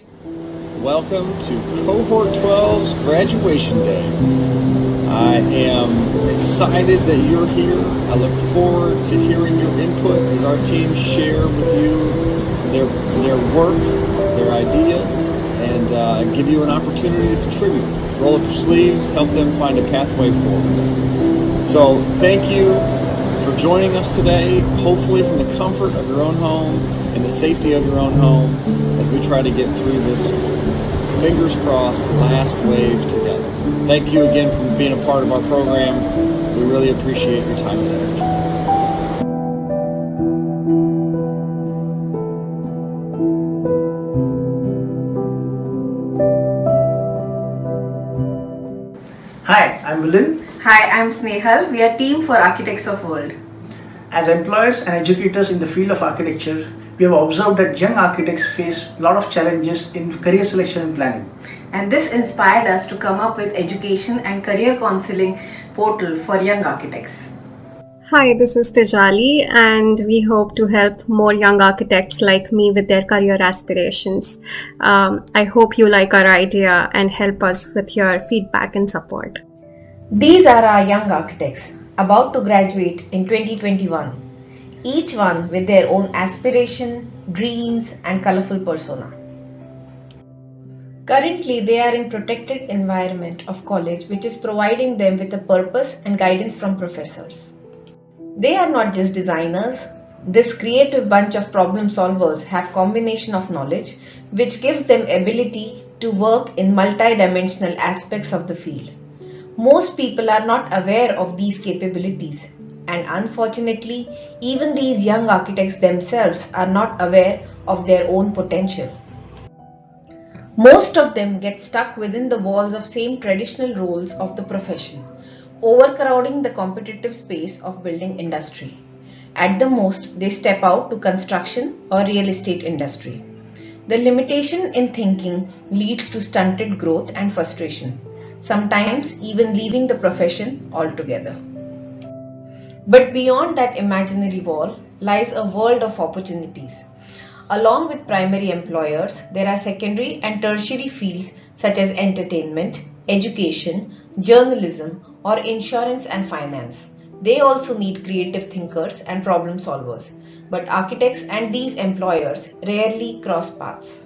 Welcome to Cohort 12's graduation day. I am excited that you're here. I look forward to hearing your input as our teams share with you their work, their ideas, and give you an opportunity to contribute. Roll up your sleeves, help them find a pathway forward. So thank you for joining us today, hopefully from the comfort of your own home and the safety of your own home as we try to get through this, fingers crossed, last wave together. Thank you again for being a part of our program. We really appreciate your time and energy. Hi, I'm Milind. Hi, I'm Snehal. We are Team for Architects of World. As employers and educators in the field of architecture, we have observed that young architects face a lot of challenges in career selection and planning. And this inspired us to come up with education and career counseling portal for young architects. Hi, this is Tejali, and we hope to help more young architects like me with their career aspirations. I hope you like our idea and help us with your feedback and support. These are our young architects about to graduate in 2021, each one with their own aspiration, dreams, and colorful persona. Currently, they are in protected environment of college, which is providing them with a purpose and guidance from professors. They are not just designers. This creative bunch of problem solvers have combination of knowledge which gives them ability to work in multi-dimensional aspects of the field. Most people are not aware of these capabilities, and unfortunately, even these young architects themselves are not aware of their own potential. Most of them get stuck within the walls of same traditional roles of the profession, overcrowding the competitive space of building industry. At the most, they step out to construction or real estate industry. The limitation in thinking leads to stunted growth and frustration, sometimes even leaving the profession altogether. But beyond that imaginary wall lies a world of opportunities. Along with primary employers, there are secondary and tertiary fields such as entertainment, education, journalism, or insurance and finance. They also need creative thinkers and problem solvers, but architects and these employers rarely cross paths.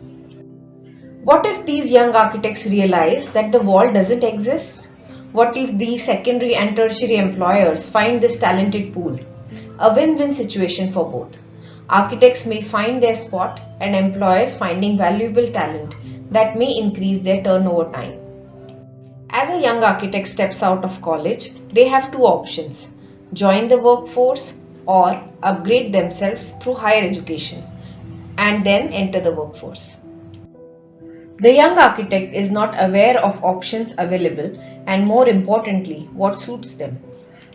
What if these young architects realize that the wall doesn't exist? What if these secondary and tertiary employers find this talented pool? A win-win situation for both. Architects may find their spot and employers finding valuable talent that may increase their turnover time. As a young architect steps out of college, they have two options: join the workforce or upgrade themselves through higher education and then enter the workforce. The young architect is not aware of options available and, more importantly, what suits them.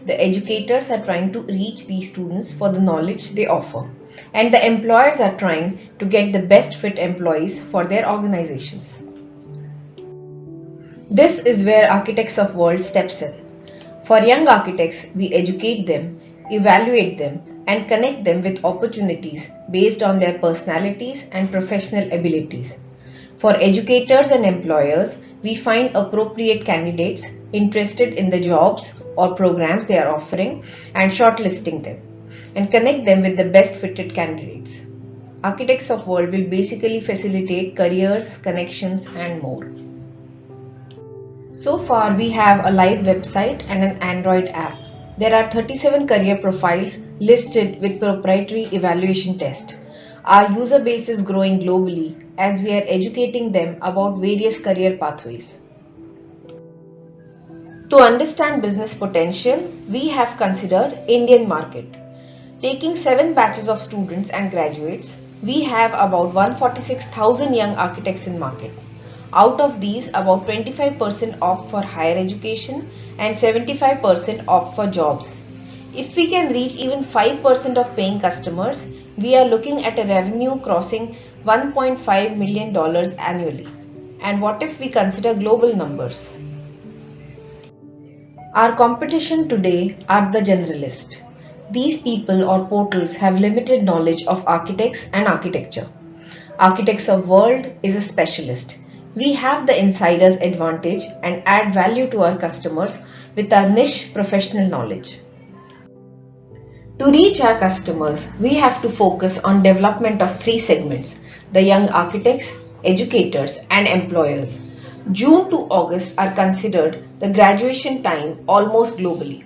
The educators are trying to reach these students for the knowledge they offer, and the employers are trying to get the best fit employees for their organizations. This is where Architects of World steps in. For young architects, we educate them, evaluate them, and connect them with opportunities based on their personalities and professional abilities. For educators and employers, we find appropriate candidates interested in the jobs or programs they are offering and shortlisting them, and connect them with the best fitted candidates. Architects of World will basically facilitate careers, connections, and more. So far, we have a live website and an Android app. There are 37 career profiles listed with proprietary evaluation test. Our user base is growing globally as we are educating them about various career pathways. To understand business potential, we have considered Indian market. Taking 7 batches of students and graduates, we have about 146,000 young architects in market. Out of these, about 25% opt for higher education and 75% opt for jobs. If we can reach even 5% of paying customers, we are looking at a revenue crossing $1.5 million annually. And what if we consider global numbers? Our competition today are the generalists. These people or portals have limited knowledge of architects and architecture. Architects of World is a specialist. We have the insider's advantage and add value to our customers with our niche professional knowledge. To reach our customers, we have to focus on development of 3 segments: the young architects, educators, and employers. June to August are considered the graduation time almost globally.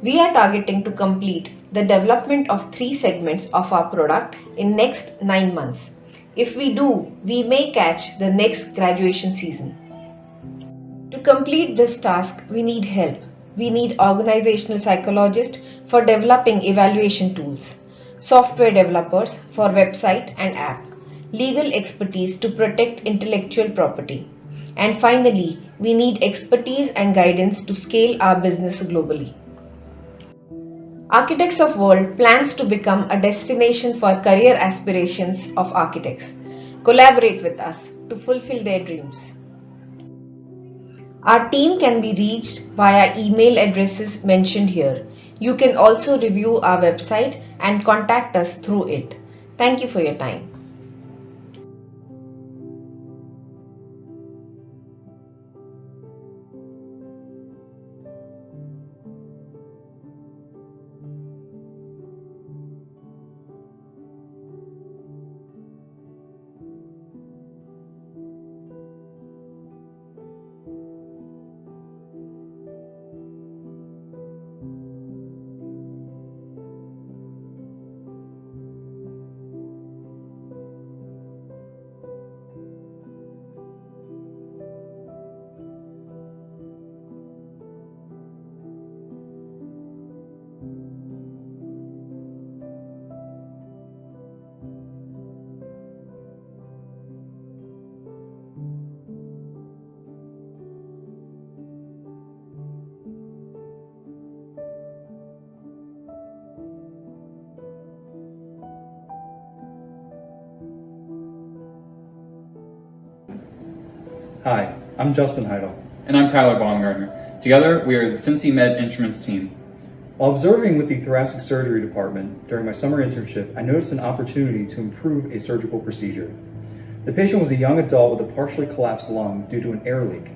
We are targeting to complete the development of 3 segments of our product in next 9 months. If we do, we may catch the next graduation season. To complete this task, we need help. We need organizational psychologists for developing evaluation tools, software developers for website and app, legal expertise to protect intellectual property, and finally, we need expertise and guidance to scale our business globally. Architects of World plans to become a destination for career aspirations of architects. Collaborate with us to fulfill their dreams. Our team can be reached via email addresses mentioned here. You can also review our website and contact us through it. Thank you for your time. Hi, I'm Justin Heidel. And I'm Tyler Baumgartner. Together, we are the Cincy Med Instruments team. While observing with the thoracic surgery department during my summer internship, I noticed an opportunity to improve a surgical procedure. The patient was a young adult with a partially collapsed lung due to an air leak.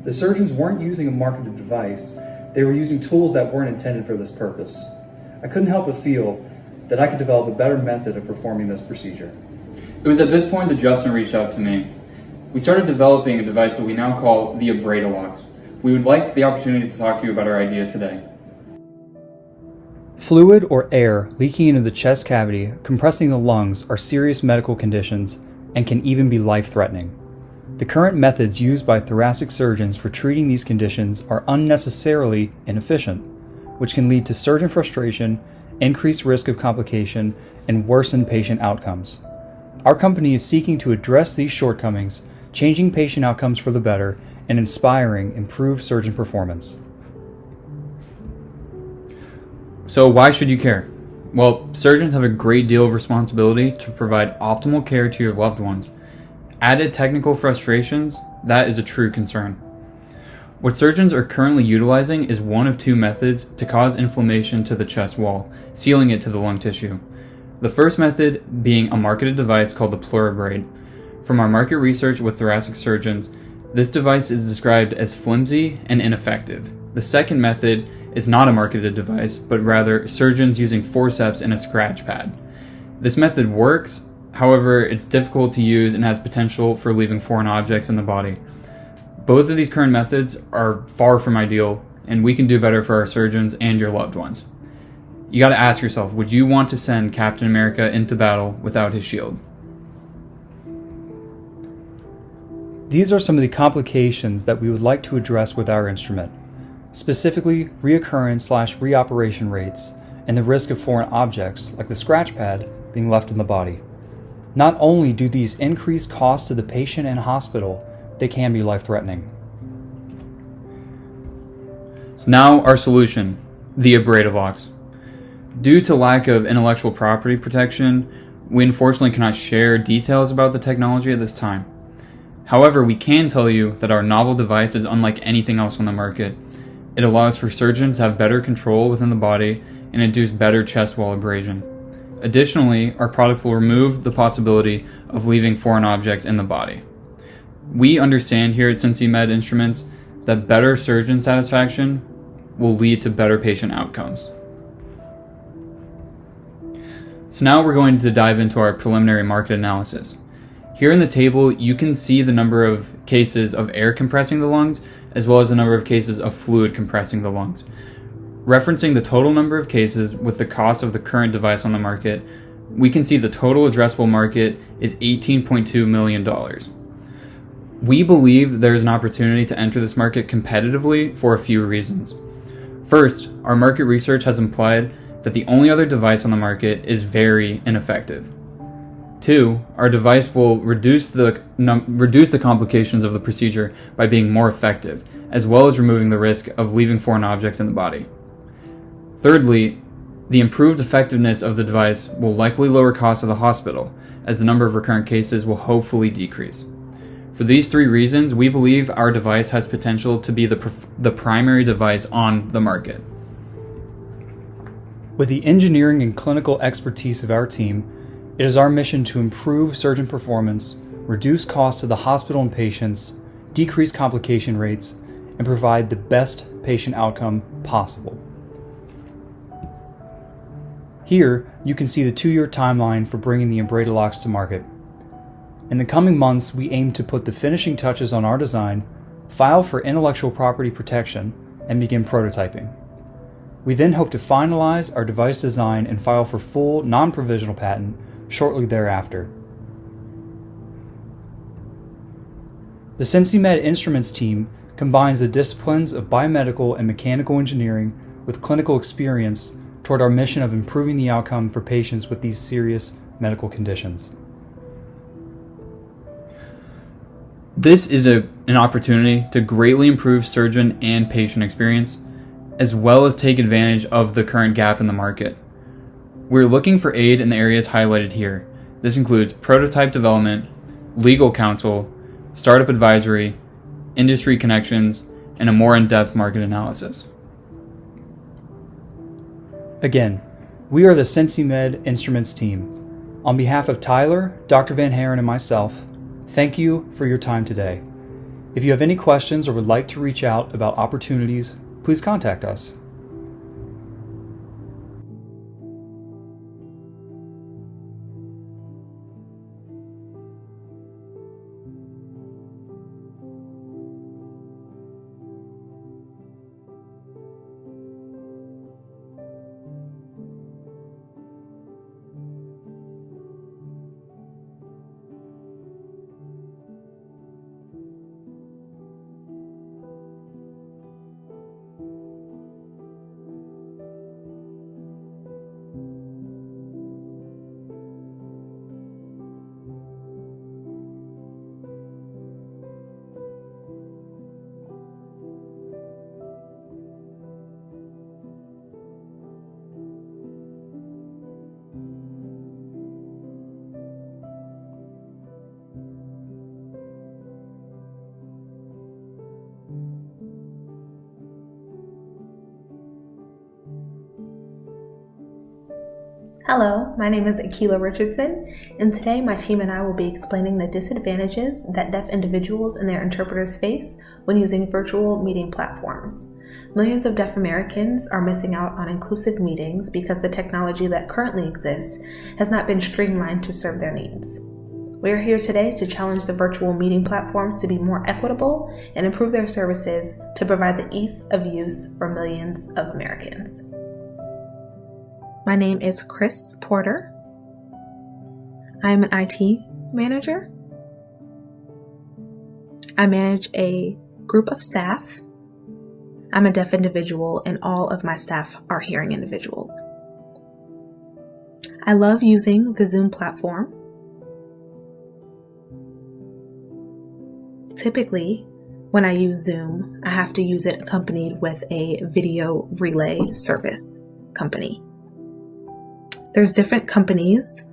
The surgeons weren't using a marketed device, they were using tools that weren't intended for this purpose. I couldn't help but feel that I could develop a better method of performing this procedure. It was at this point that Justin reached out to me. We started developing a device that we now call the Abradalox. We would like the opportunity to talk to you about our idea today. Fluid or air leaking into the chest cavity, compressing the lungs, are serious medical conditions and can even be life-threatening. The current methods used by thoracic surgeons for treating these conditions are unnecessarily inefficient, which can lead to surgeon frustration, increased risk of complication, and worsen patient outcomes. Our company is seeking to address these shortcomings, changing patient outcomes for the better, and inspiring improved surgeon performance. So why should you care? Well, surgeons have a great deal of responsibility to provide optimal care to your loved ones. Added technical frustrations, that is a true concern. What surgeons are currently utilizing is one of 2 methods to cause inflammation to the chest wall, sealing it to the lung tissue. The first method being a marketed device called the Pluribraid. From our market research with thoracic surgeons, this device is described as flimsy and ineffective. The second method is not a marketed device, but rather surgeons using forceps and a scratch pad. This method works, however, it's difficult to use and has potential for leaving foreign objects in the body. Both of these current methods are far from ideal, and we can do better for our surgeons and your loved ones. You gotta ask yourself, would you want to send Captain America into battle without his shield? These are some of the complications that we would like to address with our instrument, specifically reoccurrence/reoperation rates and the risk of foreign objects, like the scratch pad, being left in the body. Not only do these increase costs to the patient and hospital, they can be life-threatening. So now our solution, the Abradalox. Due to lack of intellectual property protection, we unfortunately cannot share details about the technology at this time. However, we can tell you that our novel device is unlike anything else on the market. It allows for surgeons to have better control within the body and induce better chest wall abrasion. Additionally, our product will remove the possibility of leaving foreign objects in the body. We understand here at Cincy Med Instruments that better surgeon satisfaction will lead to better patient outcomes. So now we're going to dive into our preliminary market analysis. Here in the table, you can see the number of cases of air compressing the lungs, as well as the number of cases of fluid compressing the lungs. Referencing the total number of cases with the cost of the current device on the market, we can see the total addressable market is $18.2 million. We believe there is an opportunity to enter this market competitively for a few reasons. First, our market research has implied that the only other device on the market is very ineffective. Two, our device will reduce the complications of the procedure by being more effective, as well as removing the risk of leaving foreign objects in the body. Thirdly, the improved effectiveness of the device will likely lower costs of the hospital, as the number of recurrent cases will hopefully decrease. For these three reasons, we believe our device has potential to be the primary device on the market. With the engineering and clinical expertise of our team, it is our mission to improve surgeon performance, reduce costs to the hospital and patients, decrease complication rates, and provide the best patient outcome possible. Here, you can see the 2-year timeline for bringing the Embrader locks to market. In the coming months, we aim to put the finishing touches on our design, file for intellectual property protection, and begin prototyping. We then hope to finalize our device design and file for full non-provisional patent shortly thereafter. The Cincy Med Instruments team combines the disciplines of biomedical and mechanical engineering with clinical experience toward our mission of improving the outcome for patients with these serious medical conditions. This is an opportunity to greatly improve surgeon and patient experience, as well as take advantage of the current gap in the market. We're looking for aid in the areas highlighted here. This includes prototype development, legal counsel, startup advisory, industry connections, and a more in-depth market analysis. Again, we are the Cincy Med Instruments team. On behalf of Tyler, Dr. Van Haren, and myself, thank you for your time today. If you have any questions or would like to reach out about opportunities, please contact us. Hello, my name is Akila Richardson, and today my team and I will be explaining the disadvantages that deaf individuals and their interpreters face when using virtual meeting platforms. Millions of deaf Americans are missing out on inclusive meetings because the technology that currently exists has not been streamlined to serve their needs. We are here today to challenge the virtual meeting platforms to be more equitable and improve their services to provide the ease of use for millions of Americans. My name is Chris Porter. I am an IT manager. I manage a group of staff. I'm a deaf individual, and all of my staff are hearing individuals. I love using the Zoom platform. Typically, when I use Zoom, I have to use it accompanied with a video relay service company. There's different companies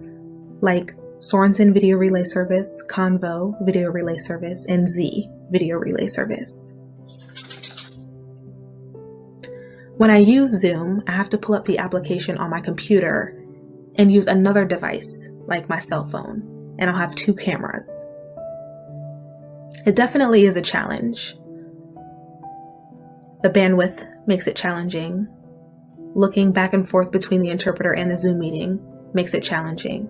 like Sorensen Video Relay Service, Convo Video Relay Service, and Z Video Relay Service. When I use Zoom, I have to pull up the application on my computer and use another device like my cell phone, and I'll have 2 cameras. It definitely is a challenge. The bandwidth makes it challenging. Looking back and forth between the interpreter and the Zoom meeting makes it challenging.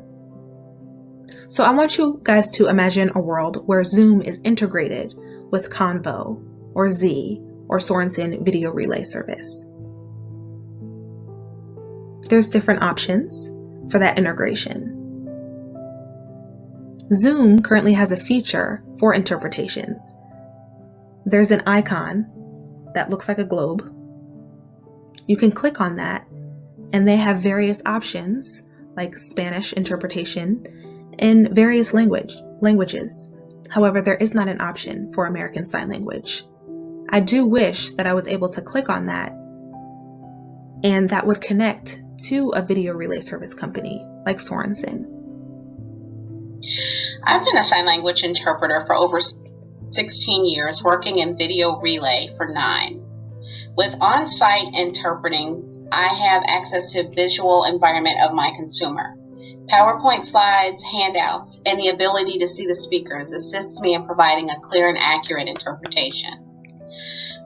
So I want you guys to imagine a world where Zoom is integrated with Convo or Z or Sorensen video relay service. There's different options for that integration. Zoom currently has a feature for interpretations. There's an icon that looks like a globe. You can click on that, and they have various options like Spanish interpretation in various languages. However, there is not an option for American Sign Language. I do wish that I was able to click on that, and that would connect to a video relay service company like Sorensen. I've been a sign language interpreter for over 16 years, working in video relay for 9. With on-site interpreting, I have access to a visual environment of my consumer. PowerPoint slides, handouts, and the ability to see the speakers assists me in providing a clear and accurate interpretation.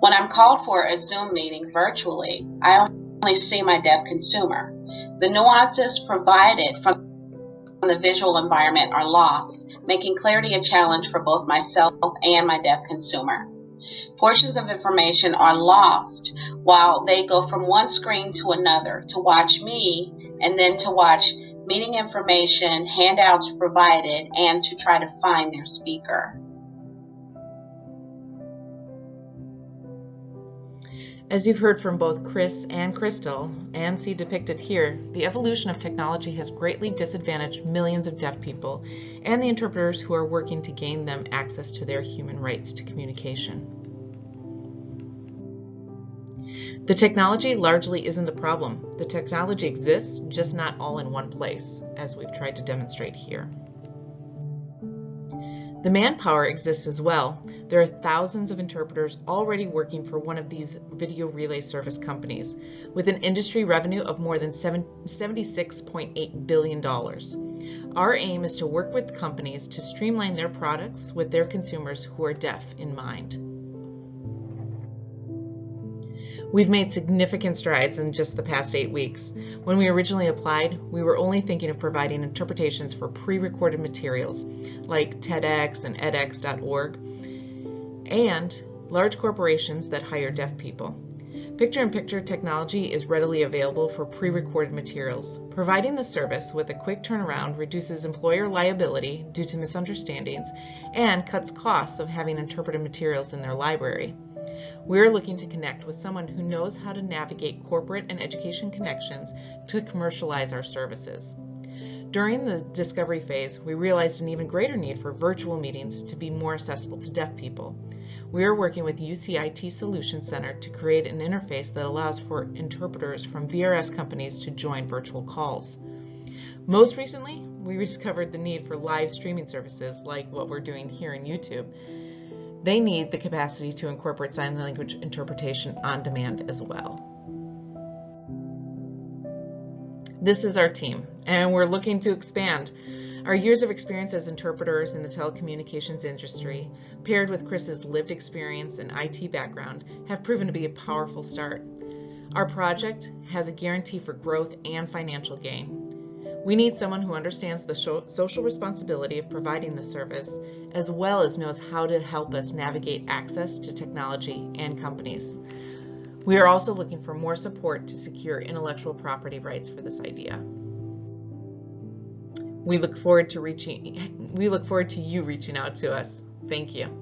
When I'm called for a Zoom meeting virtually, I only see my deaf consumer. The nuances provided from the visual environment are lost, making clarity a challenge for both myself and my deaf consumer. Portions of information are lost while they go from one screen to another to watch me and then to watch meeting information, handouts provided, and to try to find their speaker. As you've heard from both Chris and Crystal, and see depicted here, the evolution of technology has greatly disadvantaged millions of deaf people and the interpreters who are working to gain them access to their human rights to communication. The technology largely isn't the problem. The technology exists, just not all in one place, as we've tried to demonstrate here. The manpower exists as well. There are thousands of interpreters already working for one of these video relay service companies, with an industry revenue of more than $76.8 billion. Our aim is to work with companies to streamline their products with their consumers who are deaf in mind. We've made significant strides in just the past 8 weeks. When we originally applied, we were only thinking of providing interpretations for pre-recorded materials like TEDx and edX.org and large corporations that hire deaf people. Picture-in-picture technology is readily available for pre-recorded materials. Providing the service with a quick turnaround reduces employer liability due to misunderstandings and cuts costs of having interpreted materials in their library. We're looking to connect with someone who knows how to navigate corporate and education connections to commercialize our services. During the discovery phase, we realized an even greater need for virtual meetings to be more accessible to deaf people. We are working with UCIT Solutions Center to create an interface that allows for interpreters from VRS companies to join virtual calls. Most recently, we discovered the need for live streaming services like what we're doing here in YouTube. They need the capacity to incorporate sign language interpretation on demand as well. This is our team, and we're looking to expand. Our years of experience as interpreters in the telecommunications industry, paired with Chris's lived experience and IT background, have proven to be a powerful start. Our project has a guarantee for growth and financial gain. We need someone who understands the social responsibility of providing the service, as well as knows how to help us navigate access to technology and companies. We are also looking for more support to secure intellectual property rights for this idea. We look forward to you reaching out to us. Thank you.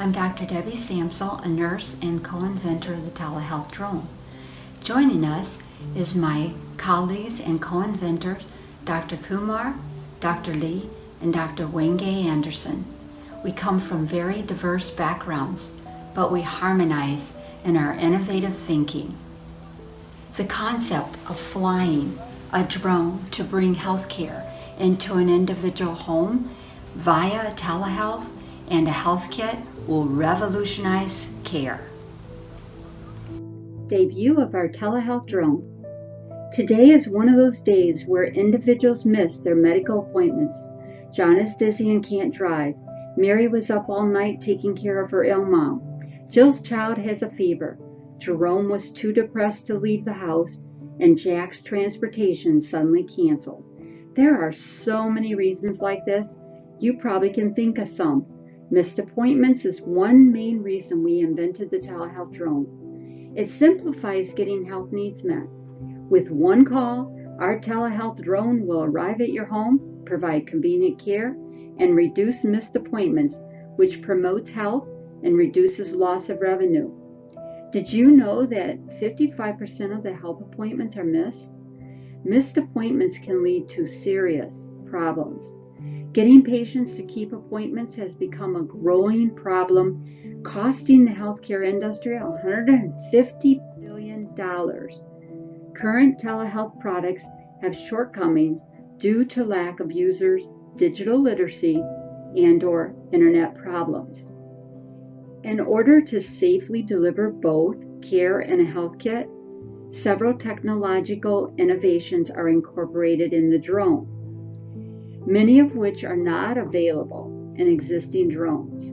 I'm Dr. Debbie Samsel, a nurse and co-inventor of the Telehealth Drone. Joining us is my colleagues and co-inventors, Dr. Kumar, Dr. Lee, and Dr. Wenge Anderson. We come from very diverse backgrounds, but we harmonize in our innovative thinking. The concept of flying a drone to bring healthcare into an individual home via telehealth and a health kit will revolutionize care. Debut of our telehealth drone. Today is one of those days where individuals miss their medical appointments. John is dizzy and can't drive. Mary was up all night taking care of her ill mom. Jill's child has a fever. Jerome was too depressed to leave the house, and Jack's transportation suddenly canceled. There are so many reasons like this. You probably can think of some. Missed appointments is one main reason we invented the telehealth drone. It simplifies getting health needs met. With one call, our telehealth drone will arrive at your home, provide convenient care, and reduce missed appointments, which promotes health and reduces loss of revenue. Did you know that 55% of the health appointments are missed? Missed appointments can lead to serious problems. Getting patients to keep appointments has become a growing problem, costing the healthcare industry $150 billion. Current telehealth products have shortcomings due to lack of users' digital literacy and/or internet problems. In order to safely deliver both care and a health kit, several technological innovations are incorporated in the drone, many of which are not available in existing drones.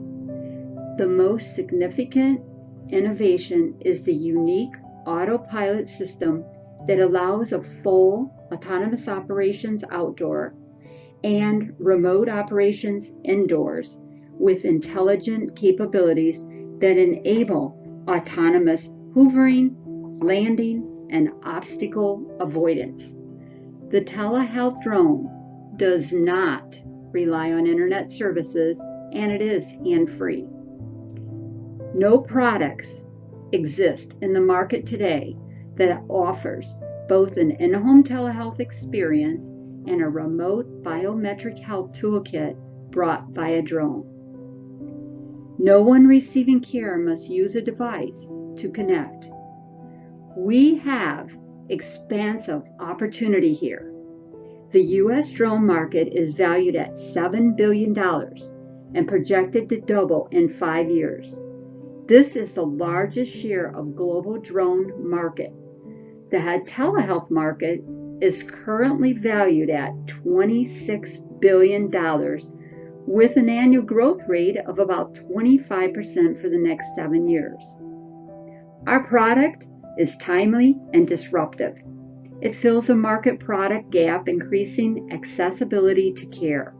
The most significant innovation is the unique autopilot system that allows of full autonomous operations outdoor and remote operations indoors with intelligent capabilities that enable autonomous hoovering, landing, and obstacle avoidance. The telehealth drone does not rely on internet services, and it is hand-free. No products exist in the market today that offers both an in-home telehealth experience and a remote biometric health toolkit brought by a drone. No one receiving care must use a device to connect. We have expansive opportunity here. The U.S. drone market is valued at $7 billion and projected to double in 5 years. This is the largest share of global drone market. The telehealth market is currently valued at $26 billion with an annual growth rate of about 25% for the next 7 years. Our product is timely and disruptive. It fills a market product gap, increasing accessibility to care.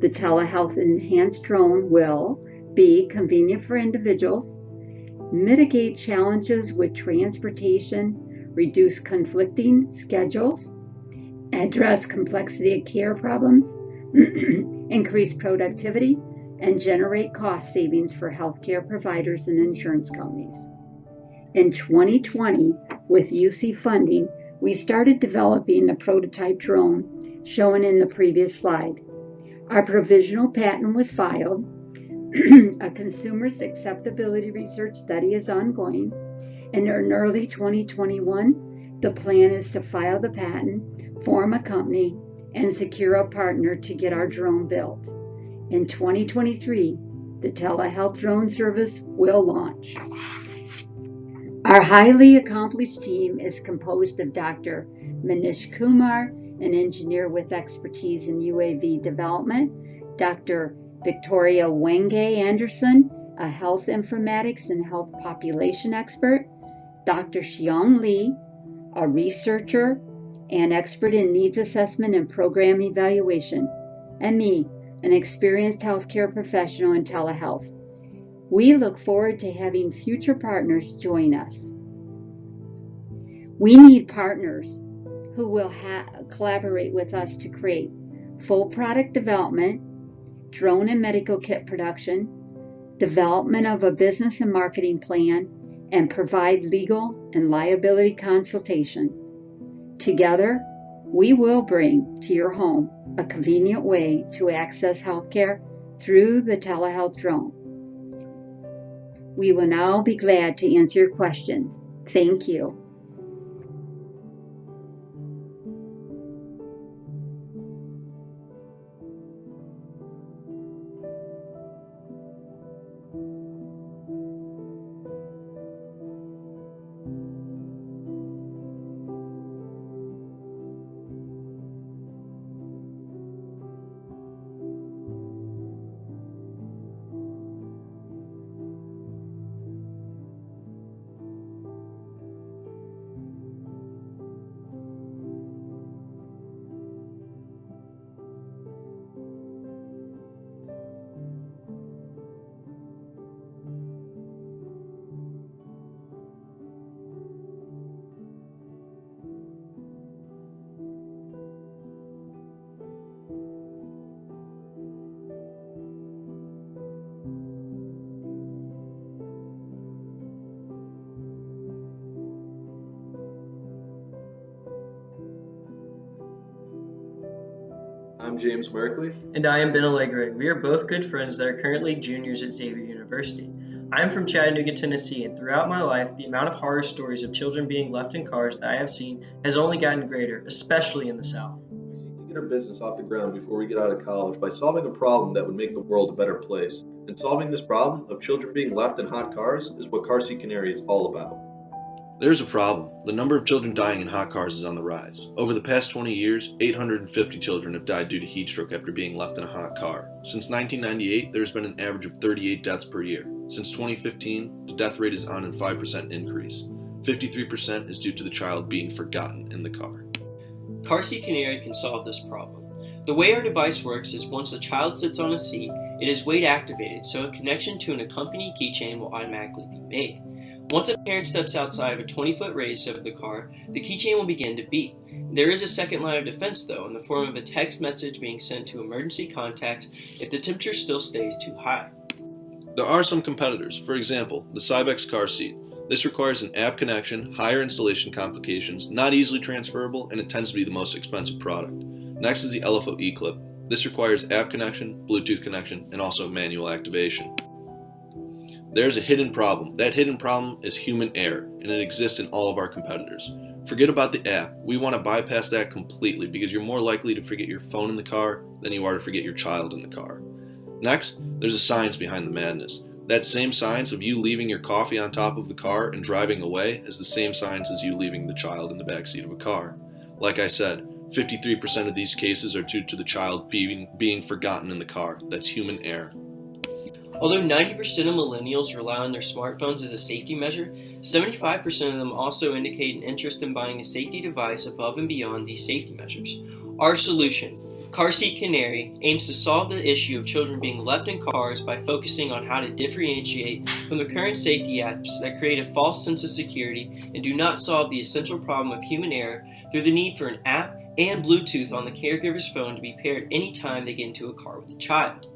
The telehealth enhanced drone will be convenient for individuals, mitigate challenges with transportation, reduce conflicting schedules, address complexity of care problems, increase productivity, and generate cost savings for healthcare providers and insurance companies. In 2020, with UC funding, we started developing the prototype drone shown in the previous slide. Our provisional patent was filed. A consumer's acceptability research study is ongoing. And in early 2021, the plan is to file the patent, form a company, and secure a partner to get our drone built. In 2023, the telehealth drone service will launch. Our highly accomplished team is composed of Dr. Manish Kumar, an engineer with expertise in UAV development, Dr. Victoria Wenge Anderson, a health informatics and health population expert, Dr. Xiong Li, a researcher and expert in needs assessment and program evaluation, and me, an experienced healthcare professional in telehealth. We look forward to having future partners join us. We need partners who will collaborate with us to create full product development, drone and medical kit production, development of a business and marketing plan, and provide legal and liability consultation. Together, we will bring to your home a convenient way to access healthcare through the Telehealth Drone. We will now be glad to answer your questions. Thank you. I'm James Markley. And I am Ben Allegre. We are both good friends that are currently juniors at Xavier University. I am from Chattanooga, Tennessee, and throughout my life, the amount of horror stories of children being left in cars that I have seen has only gotten greater, especially in the South. We seek to get our business off the ground before we get out of college by solving a problem that would make the world a better place. And solving this problem of children being left in hot cars is what Car Seat Canary is all about. There's a problem. The number of children dying in hot cars is on the rise. Over the past 20 years, 850 children have died due to heat stroke after being left in a hot car. Since 1998, there's been an average of 38 deaths per year. Since 2015, the death rate is on a 5% increase. 53% is due to the child being forgotten in the car. Car Seat Canary can solve this problem. The way our device works is once the child sits on a seat, it is weight activated, so a connection to an accompanying keychain will automatically be made. Once a parent steps outside of a 20-foot radius of the car, the keychain will begin to beep. There is a second line of defense though, in the form of a text message being sent to emergency contacts if the temperature still stays too high. There are some competitors, for example, the Cybex car seat. This requires an app connection, higher installation complications, not easily transferable, and it tends to be the most expensive product. Next is the LFO eClip. This requires app connection, Bluetooth connection, and also manual activation. There's a hidden problem. That hidden problem is human error, and it exists in all of our competitors. Forget about the app. We want to bypass that completely because you're more likely to forget your phone in the car than you are to forget your child in the car. Next, there's a science behind the madness. That same science of you leaving your coffee on top of the car and driving away is the same science as you leaving the child in the backseat of a car. Like I said, 53% of these cases are due to the child being forgotten in the car. That's human error. Although 90% of millennials rely on their smartphones as a safety measure, 75% of them also indicate an interest in buying a safety device above and beyond these safety measures. Our solution, Car Seat Canary, aims to solve the issue of children being left in cars by focusing on how to differentiate from the current safety apps that create a false sense of security and do not solve the essential problem of human error through the need for an app and Bluetooth on the caregiver's phone to be paired anytime they get into a car with a child.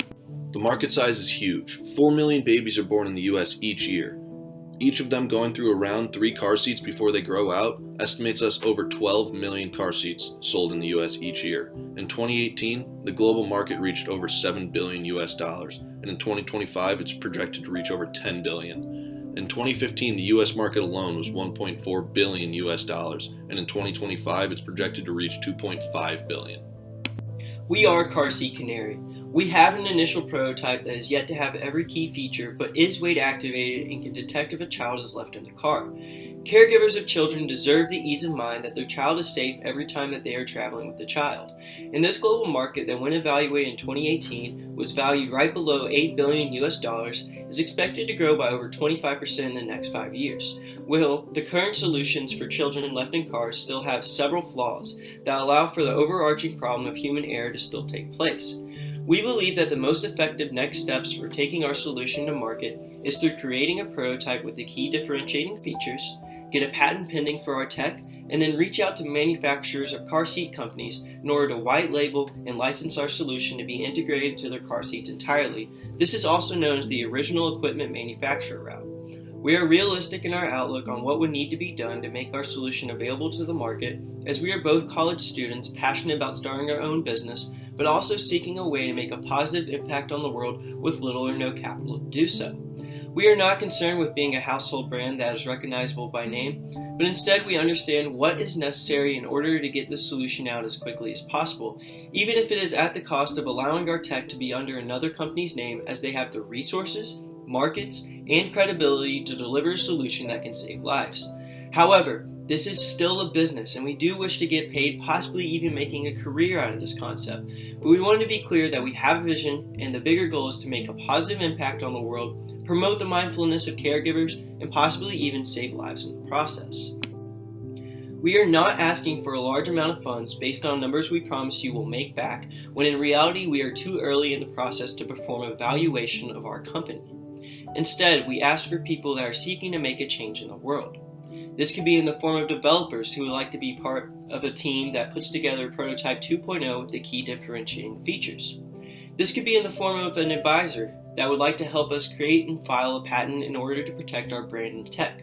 The market size is huge. 4 million babies are born in the US each year. Each of them going through around 3 car seats before they grow out estimates us over 12 million car seats sold in the US each year. In 2018, the global market reached over $7 billion US, and in 2025 it's projected to reach over $10 billion. In 2015, the US market alone was $1.4 billion US, and in 2025 it's projected to reach $2.5 billion. We are Car Seat Canary. We have an initial prototype that is yet to have every key feature but is weight activated and can detect if a child is left in the car. Caregivers of children deserve the ease of mind that their child is safe every time that they are traveling with the child. In this global market that when evaluated in 2018 was valued right below $8 billion US, is expected to grow by over 25% in the next 5 years. Will, the current solutions for children left in cars still have several flaws that allow for the overarching problem of human error to still take place. We believe that the most effective next steps for taking our solution to market is through creating a prototype with the key differentiating features, get a patent pending for our tech, and then reach out to manufacturers or car seat companies in order to white label and license our solution to be integrated into their car seats entirely. This is also known as the original equipment manufacturer route. We are realistic in our outlook on what would need to be done to make our solution available to the market, as we are both college students passionate about starting our own business, but also seeking a way to make a positive impact on the world with little or no capital to do so. We are not concerned with being a household brand that is recognizable by name, but instead we understand what is necessary in order to get this solution out as quickly as possible, even if it is at the cost of allowing our tech to be under another company's name, as they have the resources, markets, and credibility to deliver a solution that can save lives. However, this is still a business, and we do wish to get paid, possibly even making a career out of this concept. But we want to be clear that we have a vision, and the bigger goal is to make a positive impact on the world, promote the mindfulness of caregivers, and possibly even save lives in the process. We are not asking for a large amount of funds based on numbers we promise you will make back, when in reality we are too early in the process to perform a valuation of our company. Instead, we ask for people that are seeking to make a change in the world. This could be in the form of developers who would like to be part of a team that puts together Prototype 2.0 with the key differentiating features. This could be in the form of an advisor that would like to help us create and file a patent in order to protect our brand and tech.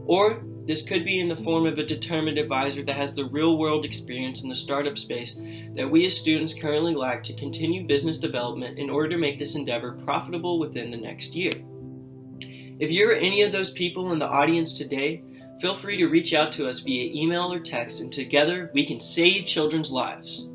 Or this could be in the form of a determined advisor that has the real-world experience in the startup space that we as students currently lack to continue business development in order to make this endeavor profitable within the next year. If you're any of those people in the audience today, feel free to reach out to us via email or text, and together we can save children's lives.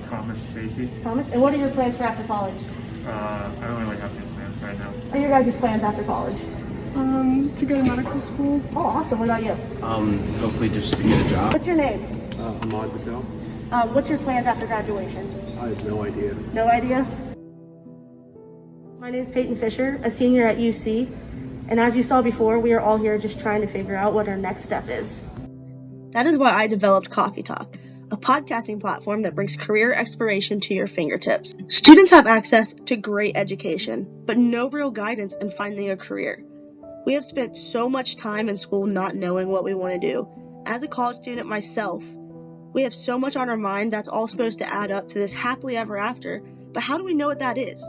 Thomas Stacy. Thomas, and what are your plans for after college? I don't really have any plans right now. What are your guys' plans after college? To go to medical school. Oh, awesome. What about you? Hopefully just to get a job. What's your name? Ahmad Patel. What's your plans after graduation? I have no idea. No idea? My name is Peyton Fisher, a senior at UC, and as you saw before, we are all here just trying to figure out what our next step is. That is why I developed Coffee Talk, a podcasting platform that brings career exploration to your fingertips. Students have access to great education, but no real guidance in finding a career. We have spent so much time in school not knowing what we want to do. As a college student myself, we have so much on our mind that's all supposed to add up to this happily ever after, but how do we know what that is?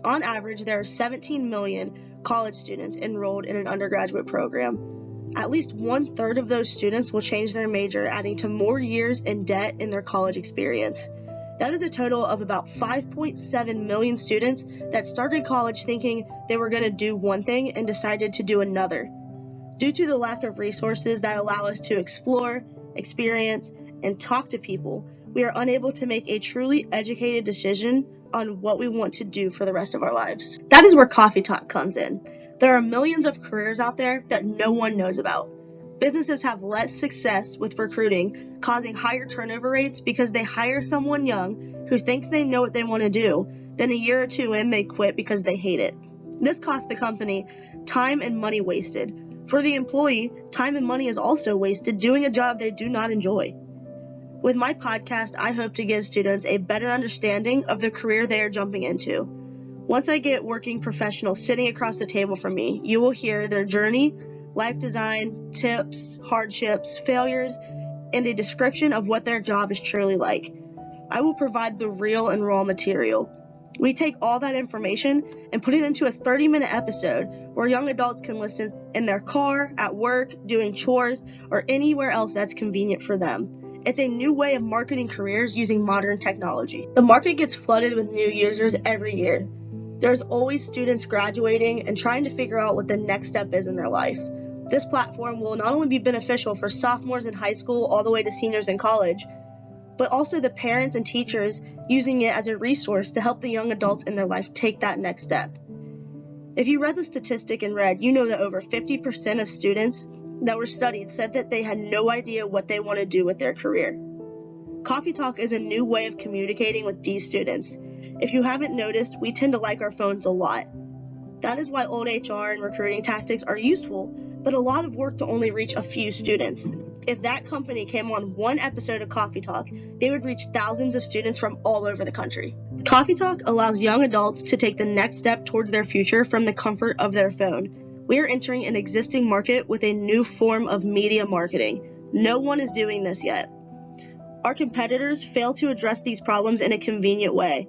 On average, there are 17 million college students enrolled in an undergraduate program. At least 1/3 of those students will change their major, adding to more years in debt in their college experience. That is a total of about 5.7 million students that started college thinking they were going to do one thing and decided to do another. Due to the lack of resources that allow us to explore, experience, and talk to people, we are unable to make a truly educated decision on what we want to do for the rest of our lives. That is where Coffee Talk comes in. There are millions of careers out there that no one knows about. Businesses have less success with recruiting, causing higher turnover rates because they hire someone young who thinks they know what they want to do, then a year or two in they quit because they hate it. This costs the company time and money wasted. For the employee, time and money is also wasted doing a job they do not enjoy. With my podcast, I hope to give students a better understanding of the career they are jumping into. Once I get working professionals sitting across the table from me, you will hear their journey, life design, tips, hardships, failures, and a description of what their job is truly like. I will provide the real and raw material. We take all that information and put it into a 30-minute episode where young adults can listen in their car, at work, doing chores, or anywhere else that's convenient for them. It's a new way of marketing careers using modern technology. The market gets flooded with new users every year. There's always students graduating and trying to figure out what the next step is in their life. This platform will not only be beneficial for sophomores in high school all the way to seniors in college, but also the parents and teachers using it as a resource to help the young adults in their life take that next step. If you read the statistic in red, you know that over 50% of students that were studied said that they had no idea what they want to do with their career. Coffee Talk is a new way of communicating with these students. If you haven't noticed, we tend to like our phones a lot. That is why old HR and recruiting tactics are useful, but a lot of work to only reach a few students. If that company came on one episode of Coffee Talk, they would reach thousands of students from all over the country. Coffee Talk allows young adults to take the next step towards their future from the comfort of their phone. We are entering an existing market with a new form of media marketing. No one is doing this yet. Our competitors fail to address these problems in a convenient way.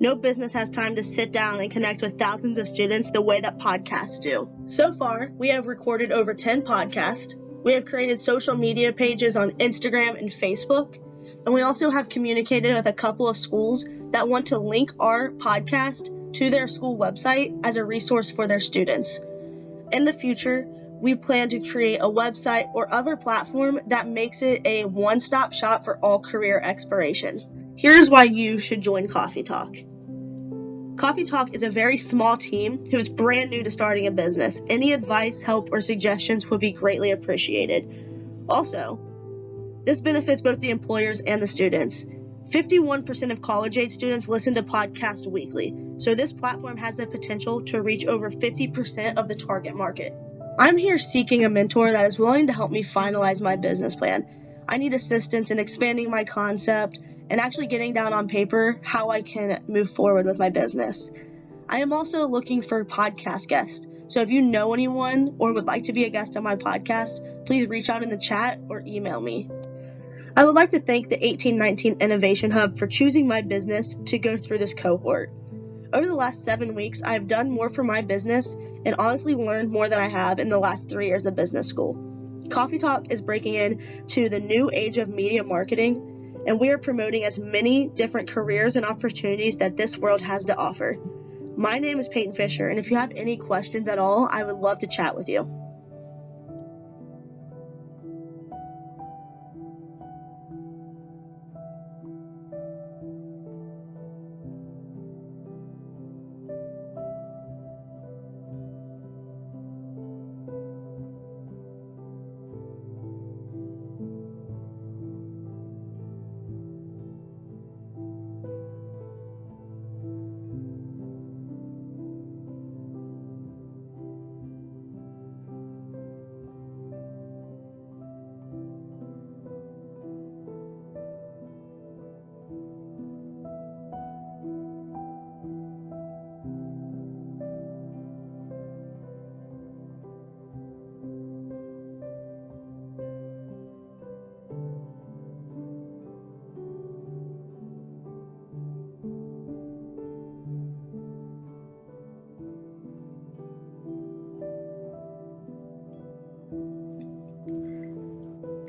No business has time to sit down and connect with thousands of students the way that podcasts do. So far, we have recorded over 10 podcasts. We have created social media pages on Instagram and Facebook. And we also have communicated with a couple of schools that want to link our podcast to their school website as a resource for their students. In the future, we plan to create a website or other platform that makes it a one-stop shop for all career exploration. Here's why you should join Coffee Talk. Coffee Talk is a very small team who is brand new to starting a business. Any advice, help, or suggestions would be greatly appreciated. Also, this benefits both the employers and the students. 51% of college-age students listen to podcasts weekly, so this platform has the potential to reach over 50% of the target market. I'm here seeking a mentor that is willing to help me finalize my business plan. I need assistance in expanding my concept and actually getting down on paper how I can move forward with my business. I am also looking for podcast guests, so if you know anyone or would like to be a guest on my podcast, please reach out in the chat or email me. I would like to thank the 1819 Innovation Hub for choosing my business to go through this cohort. Over the last 7 weeks, I have done more for my business and honestly learned more than I have in the last 3 years of business school. Coffee Talk is breaking into the new age of media marketing, and we are promoting as many different careers and opportunities that this world has to offer. My name is Peyton Fisher, and if you have any questions at all, I would love to chat with you.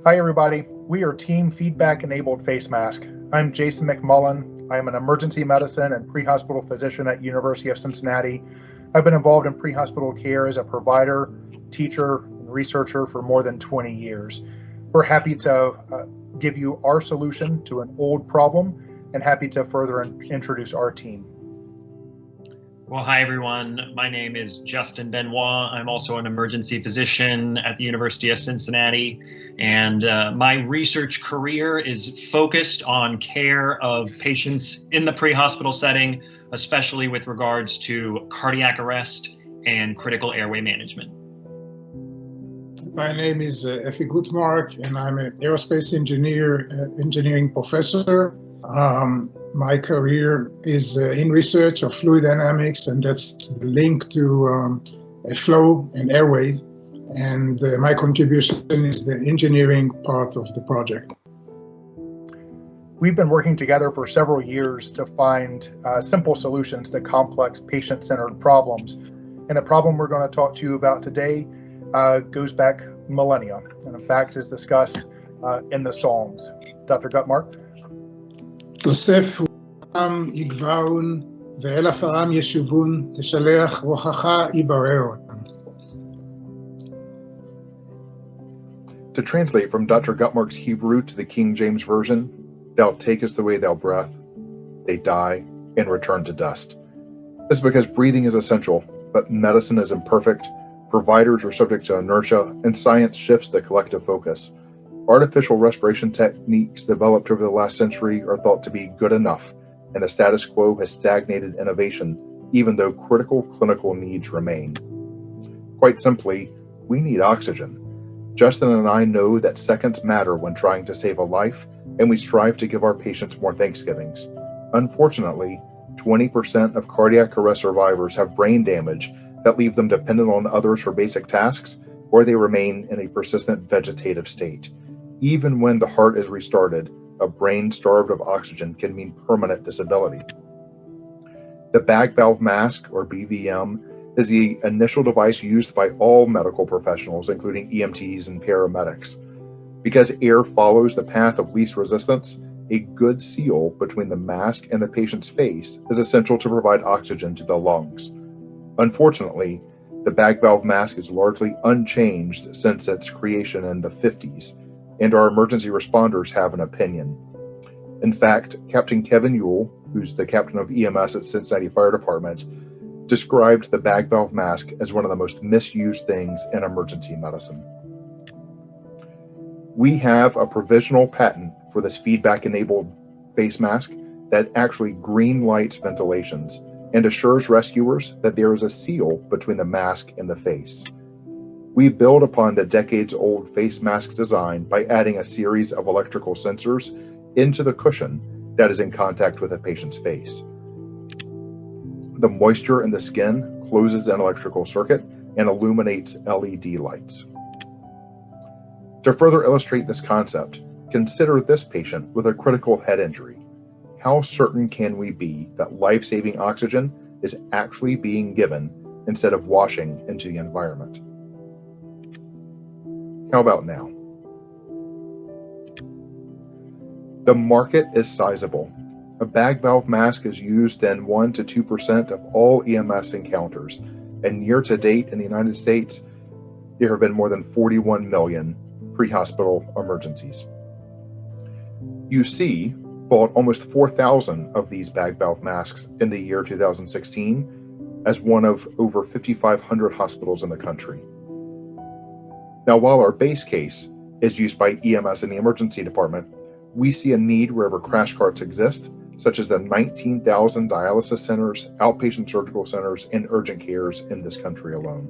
Hi everybody, we are Team Feedback Enabled Face Mask. I'm Jason McMullen. I am an emergency medicine and pre-hospital physician at University of Cincinnati. I've been involved in pre-hospital care as a provider, teacher, and researcher for more than 20 years. We're happy to give you our solution to an old problem and happy to further introduce our team. Well, hi everyone. My name is Justin Benoit. I'm also an emergency physician at the University of Cincinnati, and my research career is focused on care of patients in the pre-hospital setting, especially with regards to cardiac arrest and critical airway management. My name is Effie Gutmark, and I'm an aerospace engineering professor. My career is in research of fluid dynamics, and that's linked to flow and airways. And my contribution is the engineering part of the project. We've been working together for several years to find simple solutions to complex patient-centered problems. And the problem we're going to talk to you about today goes back millennia, and in fact is discussed in the Psalms. Dr. Gutmark? תוסף עם יגבעון ואלף העם ישובון, תשלח רוחך יברר. To translate from Dr. Gutmark's Hebrew to the King James Version, thou takest away thou breath, they die and return to dust. This is because breathing is essential, but medicine is imperfect, providers are subject to inertia, and science shifts the collective focus. Artificial respiration techniques developed over the last century are thought to be good enough, and the status quo has stagnated innovation, even though critical clinical needs remain. Quite simply, we need oxygen. Justin and I know that seconds matter when trying to save a life, and we strive to give our patients more Thanksgivings. Unfortunately, 20% of cardiac arrest survivors have brain damage that leave them dependent on others for basic tasks, or they remain in a persistent vegetative state. Even when the heart is restarted, a brain starved of oxygen can mean permanent disability. The bag valve mask, or BVM, is the initial device used by all medical professionals, including EMTs and paramedics. Because air follows the path of least resistance, a good seal between the mask and the patient's face is essential to provide oxygen to the lungs. Unfortunately, the bag valve mask is largely unchanged since its creation in the 50s, and our emergency responders have an opinion. In fact, Captain Kevin Ewell, who's the captain of EMS at Cincinnati Fire Department, described the bag valve mask as one of the most misused things in emergency medicine. We have a provisional patent for this feedback-enabled face mask that actually green lights ventilations and assures rescuers that there is a seal between the mask and the face. We build upon the decades-old face mask design by adding a series of electrical sensors into the cushion that is in contact with a patient's face. The moisture in the skin closes an electrical circuit and illuminates LED lights. To further illustrate this concept, consider this patient with a critical head injury. How certain can we be that life-saving oxygen is actually being given instead of washing into the environment? How about now? The market is sizable. A bag valve mask is used in 1 to 2% of all EMS encounters, and year to date in the United States, there have been more than 41 million pre-hospital emergencies. UC bought almost 4,000 of these bag valve masks in the year 2016 as one of over 5,500 hospitals in the country. Now, while our base case is used by EMS in the emergency department, we see a need wherever crash carts exist, such as the 19,000 dialysis centers, outpatient surgical centers, and urgent cares in this country alone.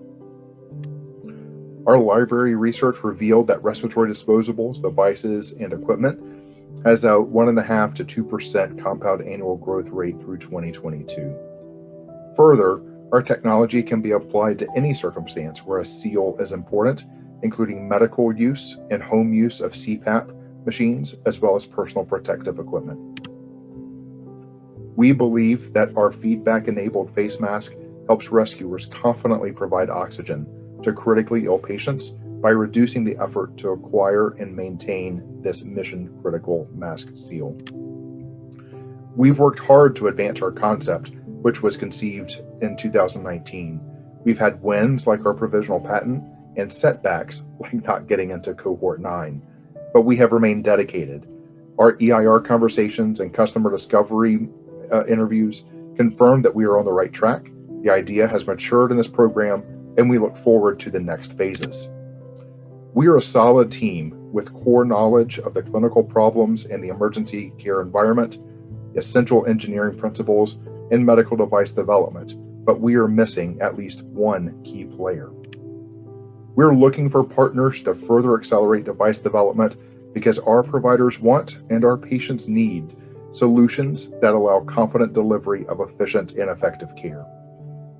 Our library research revealed that respiratory disposables, devices, and equipment has a 1.5% to 2% compound annual growth rate through 2022. Further, our technology can be applied to any circumstance where a seal is important, including medical use and home use of CPAP machines, as well as personal protective equipment. We believe that our feedback-enabled face mask helps rescuers confidently provide oxygen to critically ill patients by reducing the effort to acquire and maintain this mission-critical mask seal. We've worked hard to advance our concept, which was conceived in 2019. We've had wins like our provisional patent and setbacks like not getting into Cohort 9, but we have remained dedicated. Our EIR conversations and customer discovery interviews confirm that we are on the right track. The idea has matured in this program, and we look forward to the next phases. We are a solid team with core knowledge of the clinical problems in the emergency care environment, essential engineering principles, and medical device development, but we are missing at least one key player. We're looking for partners to further accelerate device development because our providers want and our patients need solutions that allow confident delivery of efficient and effective care.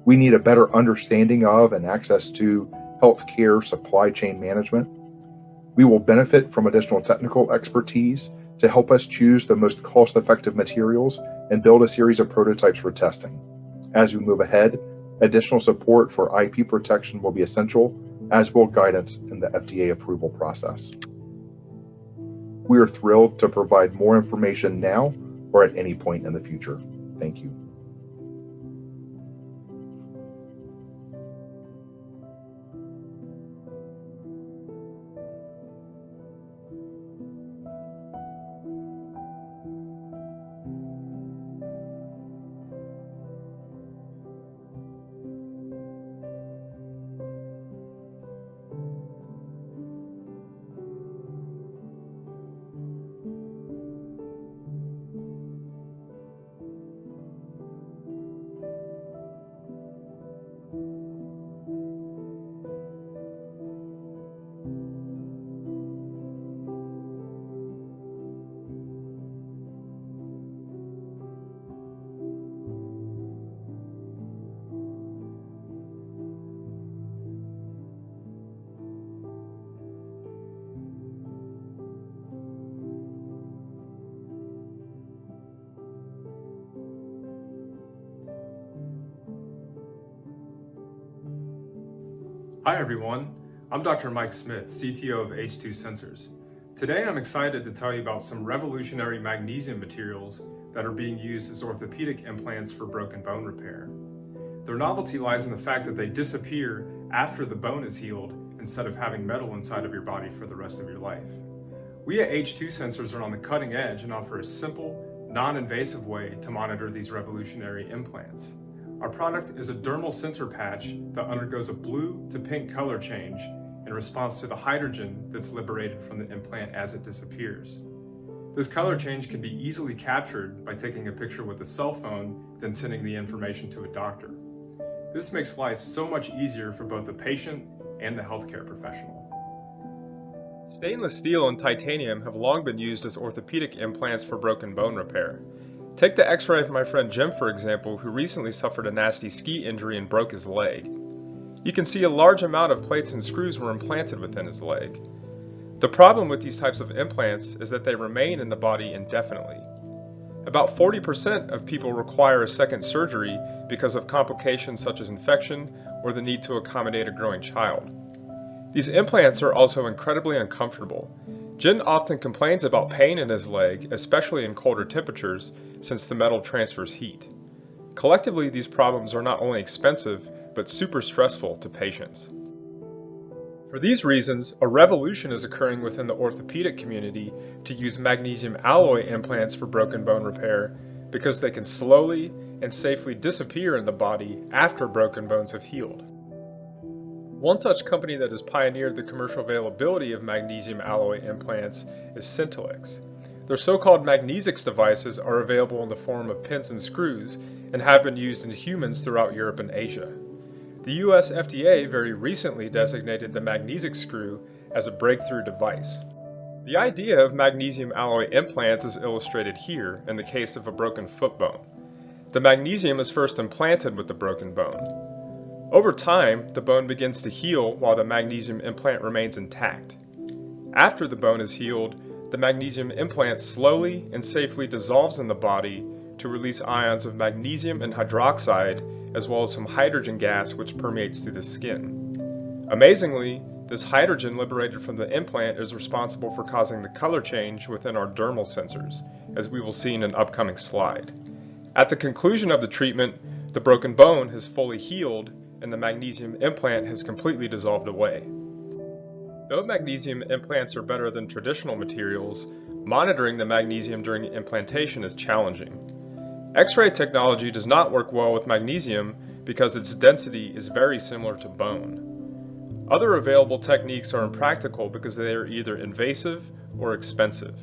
We need a better understanding of and access to healthcare supply chain management. We will benefit from additional technical expertise to help us choose the most cost-effective materials and build a series of prototypes for testing. As we move ahead, additional support for IP protection will be essential, as will guidance in the FDA approval process. We are thrilled to provide more information now or at any point in the future. Thank you. Hi everyone, I'm Dr. Mike Smith, CTO of H2 Sensors. Today I'm excited to tell you about some revolutionary magnesium materials that are being used as orthopedic implants for broken bone repair. Their novelty lies in the fact that they disappear after the bone is healed instead of having metal inside of your body for the rest of your life. We at H2 Sensors are on the cutting edge and offer a simple, non-invasive way to monitor these revolutionary implants. Our product is a dermal sensor patch that undergoes a blue to pink color change in response to the hydrogen that's liberated from the implant as it disappears. This color change can be easily captured by taking a picture with a cell phone, then sending the information to a doctor. This makes life so much easier for both the patient and the healthcare professional. Stainless steel and titanium have long been used as orthopedic implants for broken bone repair. Take the x-ray of my friend Jim, for example, who recently suffered a nasty ski injury and broke his leg. You can see a large amount of plates and screws were implanted within his leg. The problem with these types of implants is that they remain in the body indefinitely. About 40% of people require a second surgery because of complications such as infection or the need to accommodate a growing child. These implants are also incredibly uncomfortable. Jin often complains about pain in his leg, especially in colder temperatures, since the metal transfers heat. Collectively, these problems are not only expensive, but super stressful to patients. For these reasons, a revolution is occurring within the orthopedic community to use magnesium alloy implants for broken bone repair because they can slowly and safely disappear in the body after broken bones have healed. One such company that has pioneered the commercial availability of magnesium alloy implants is Syntelix. Their so-called Magnesics devices are available in the form of pins and screws and have been used in humans throughout Europe and Asia. The US FDA very recently designated the Magnesic screw as a breakthrough device. The idea of magnesium alloy implants is illustrated here in the case of a broken foot bone. The magnesium is first implanted with the broken bone. Over time, the bone begins to heal while the magnesium implant remains intact. After the bone is healed, the magnesium implant slowly and safely dissolves in the body to release ions of magnesium and hydroxide, as well as some hydrogen gas which permeates through the skin. Amazingly, this hydrogen liberated from the implant is responsible for causing the color change within our dermal sensors, as we will see in an upcoming slide. At the conclusion of the treatment, the broken bone has fully healed and the magnesium implant has completely dissolved away. Though magnesium implants are better than traditional materials, monitoring the magnesium during implantation is challenging. X-ray technology does not work well with magnesium because its density is very similar to bone. Other available techniques are impractical because they are either invasive or expensive.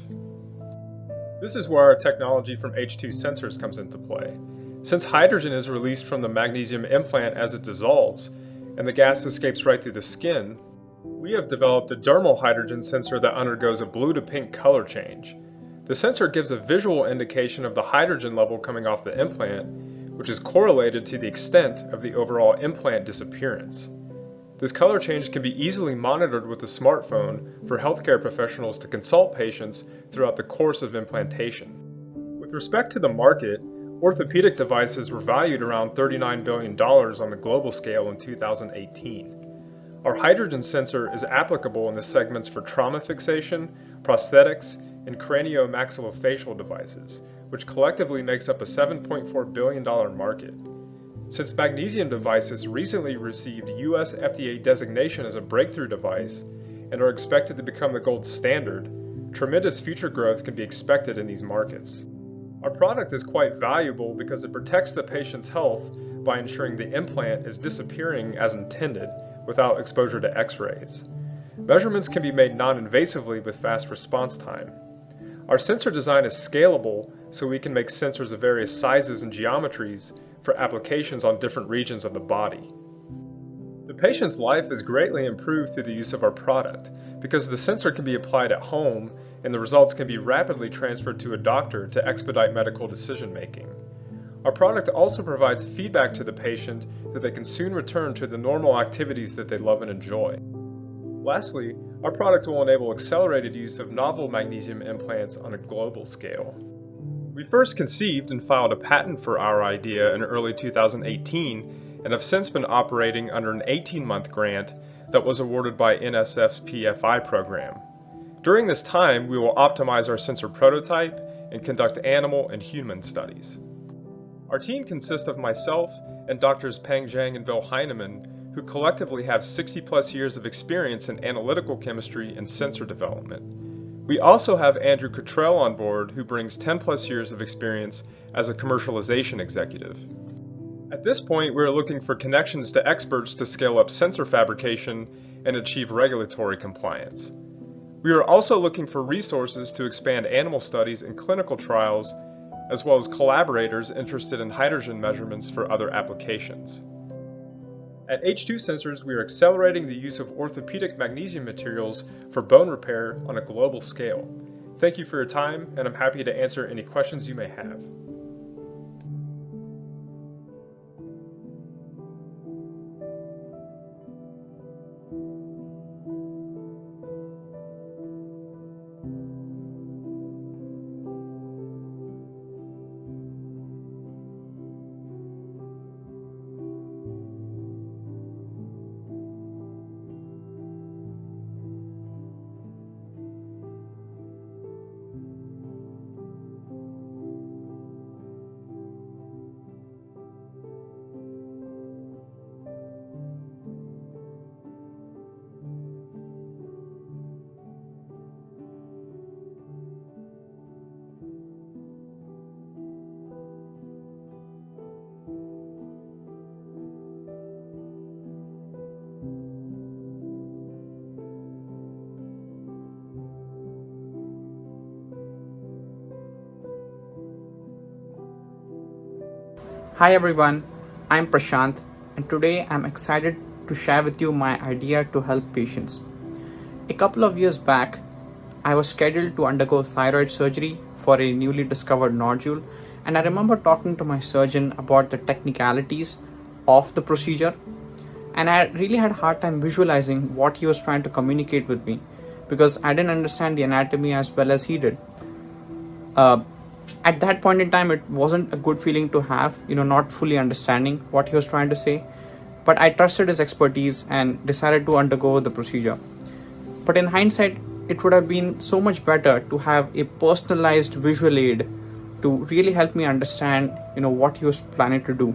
This is where our technology from H2 Sensors comes into play. Since hydrogen is released from the magnesium implant as it dissolves, and the gas escapes right through the skin, we have developed a dermal hydrogen sensor that undergoes a blue to pink color change. The sensor gives a visual indication of the hydrogen level coming off the implant, which is correlated to the extent of the overall implant disappearance. This color change can be easily monitored with a smartphone for healthcare professionals to consult patients throughout the course of implantation. With respect to the market, orthopedic devices were valued around $39 billion on the global scale in 2018. Our hydrogen sensor is applicable in the segments for trauma fixation, prosthetics, and craniomaxillofacial devices, which collectively makes up a $7.4 billion market. Since magnesium devices recently received US FDA designation as a breakthrough device and are expected to become the gold standard, tremendous future growth can be expected in these markets. Our product is quite valuable because it protects the patient's health by ensuring the implant is disappearing as intended without exposure to X-rays. Measurements can be made non-invasively with fast response time. Our sensor design is scalable, so we can make sensors of various sizes and geometries for applications on different regions of the body. The patient's life is greatly improved through the use of our product because the sensor can be applied at home and the results can be rapidly transferred to a doctor to expedite medical decision making. Our product also provides feedback to the patient that they can soon return to the normal activities that they love and enjoy. Lastly, our product will enable accelerated use of novel magnesium implants on a global scale. We first conceived and filed a patent for our idea in early 2018 and have since been operating under an 18-month grant that was awarded by NSF's PFI program. During this time, we will optimize our sensor prototype and conduct animal and human studies. Our team consists of myself and Drs. Peng Zhang and Bill Heinemann, who collectively have 60+ years of experience in analytical chemistry and sensor development. We also have Andrew Cottrell on board, who brings 10+ years of experience as a commercialization executive. At this point, we are looking for connections to experts to scale up sensor fabrication and achieve regulatory compliance. We are also looking for resources to expand animal studies and clinical trials, as well as collaborators interested in hydrogen measurements for other applications. At H2 Sensors, we are accelerating the use of orthopedic magnesium materials for bone repair on a global scale. Thank you for your time, and I'm happy to answer any questions you may have. Hi everyone, I'm Prashant and today I'm excited to share with you my idea to help patients. A couple of years back, I was scheduled to undergo thyroid surgery for a newly discovered nodule, and I remember talking to my surgeon about the technicalities of the procedure, and I really had a hard time visualizing what he was trying to communicate with me because I didn't understand the anatomy as well as he did. At that point in time, it wasn't a good feeling to have, not fully understanding what he was trying to say, but I trusted his expertise and decided to undergo the procedure. But in hindsight, it would have been so much better to have a personalized visual aid to really help me understand, what he was planning to do.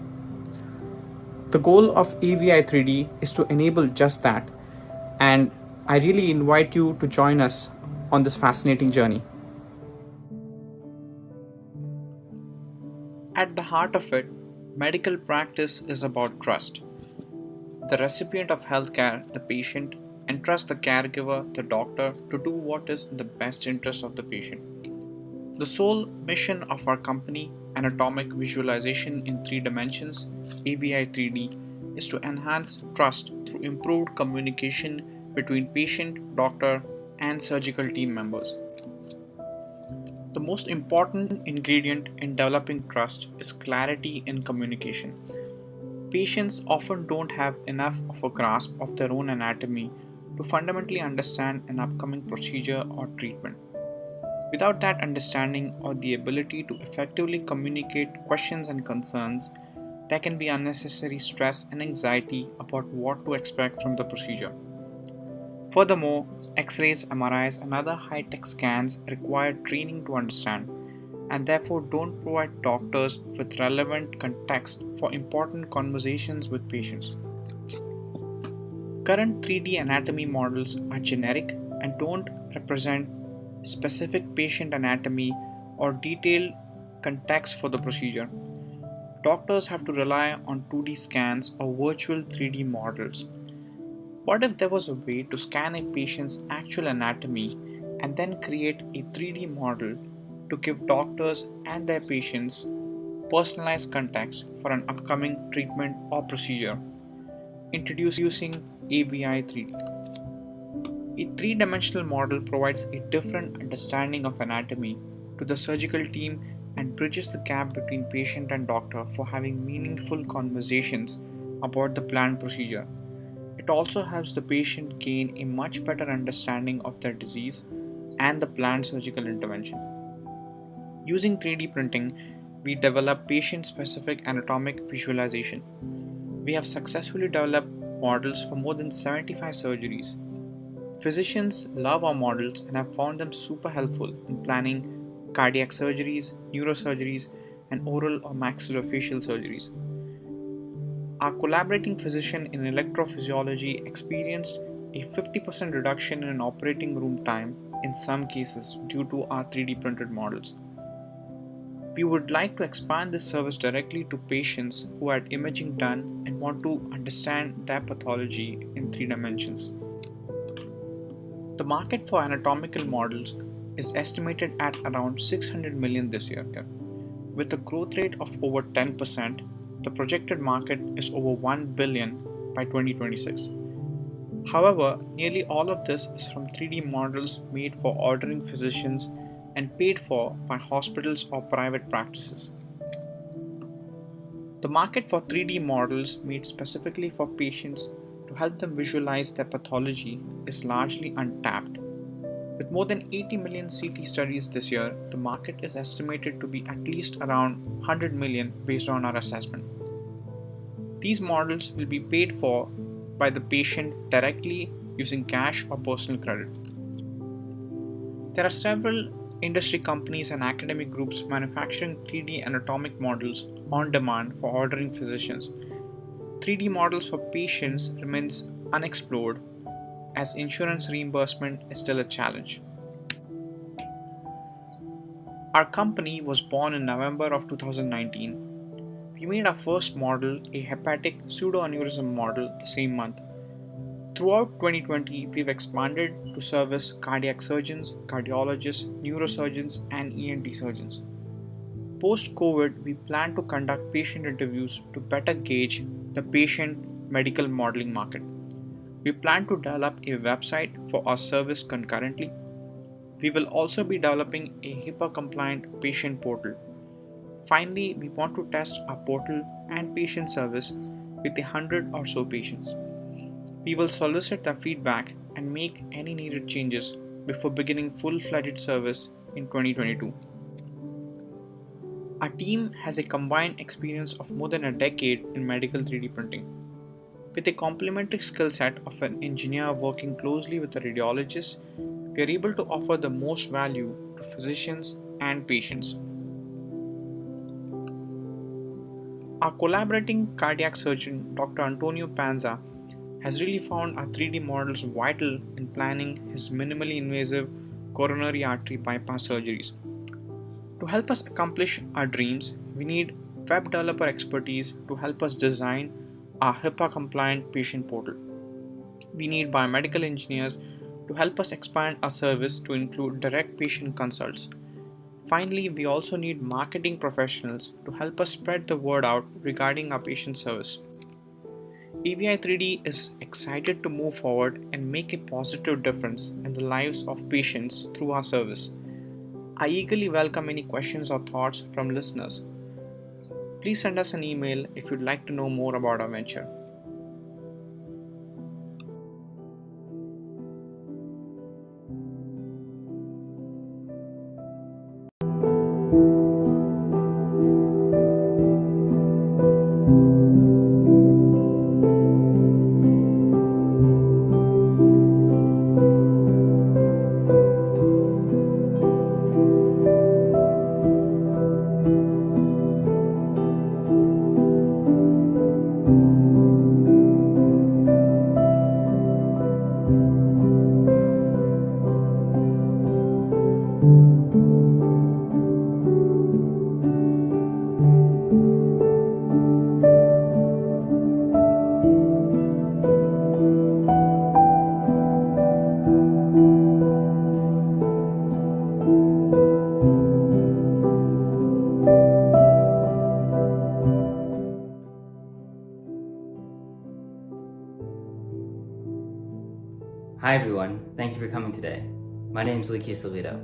The goal of AVI 3D is to enable just that, and I really invite you to join us on this fascinating journey. At the heart of it, medical practice is about trust. The recipient of healthcare, the patient, entrusts the caregiver, the doctor, to do what is in the best interest of the patient. The sole mission of our company, Anatomic Visualization in 3 Dimensions, AVI 3D, is to enhance trust through improved communication between patient, doctor, and surgical team members. The most important ingredient in developing trust is clarity in communication. Patients often don't have enough of a grasp of their own anatomy to fundamentally understand an upcoming procedure or treatment. Without that understanding or the ability to effectively communicate questions and concerns, there can be unnecessary stress and anxiety about what to expect from the procedure. Furthermore, X-rays, MRIs, and other high-tech scans require training to understand and therefore don't provide doctors with relevant context for important conversations with patients. Current 3D anatomy models are generic and don't represent specific patient anatomy or detailed context for the procedure. Doctors have to rely on 2D scans or virtual 3D models. What if there was a way to scan a patient's actual anatomy and then create a 3D model to give doctors and their patients personalized context for an upcoming treatment or procedure? Introducing AVI 3D. A three-dimensional model provides a different understanding of anatomy to the surgical team and bridges the gap between patient and doctor for having meaningful conversations about the planned procedure. It also helps the patient gain a much better understanding of their disease and the planned surgical intervention. Using 3D printing, we develop patient-specific anatomic visualization. We have successfully developed models for more than 75 surgeries. Physicians love our models and have found them super helpful in planning cardiac surgeries, neurosurgeries, and oral or maxillofacial surgeries. Our collaborating physician in electrophysiology experienced a 50% reduction in operating room time in some cases due to our 3D printed models. We would like to expand this service directly to patients who had imaging done and want to understand their pathology in 3 dimensions. The market for anatomical models is estimated at around 600 million this year. With a growth rate of over 10%, the projected market is over 1 billion by 2026. However, nearly all of this is from 3D models made for ordering physicians and paid for by hospitals or private practices. The market for 3D models made specifically for patients to help them visualize their pathology is largely untapped. With more than 80 million CT studies this year, the market is estimated to be at least around 100 million based on our assessment. These models will be paid for by the patient directly using cash or personal credit. There are several industry companies and academic groups manufacturing 3D anatomic models on demand for ordering physicians. 3D models for patients remains unexplored as insurance reimbursement is still a challenge. Our company was born in November of 2019. We made our first model, a hepatic pseudoaneurysm model, the same month. Throughout 2020, we've expanded to service cardiac surgeons, cardiologists, neurosurgeons, and ENT surgeons. Post-COVID, we plan to conduct patient interviews to better gauge the patient medical modeling market. We plan to develop a website for our service concurrently. We will also be developing a HIPAA-compliant patient portal. Finally, we want to test our portal and patient service with 100 or so patients. We will solicit their feedback and make any needed changes before beginning full-fledged service in 2022. Our team has a combined experience of more than a decade in medical 3D printing. With a complementary skill set of an engineer working closely with a radiologist, we are able to offer the most value to physicians and patients. Our collaborating cardiac surgeon, Dr. Antonio Panza, has really found our 3D models vital in planning his minimally invasive coronary artery bypass surgeries. To help us accomplish our dreams, we need web developer expertise to help us design our HIPAA-compliant patient portal. We need biomedical engineers to help us expand our service to include direct patient consults. Finally, we also need marketing professionals to help us spread the word out regarding our patient service. AVI 3D is excited to move forward and make a positive difference in the lives of patients through our service. I eagerly welcome any questions or thoughts from listeners. please send us an email if you'd like to know more about our venture. Hi everyone, thank you for coming today. My name is Leaky Solito.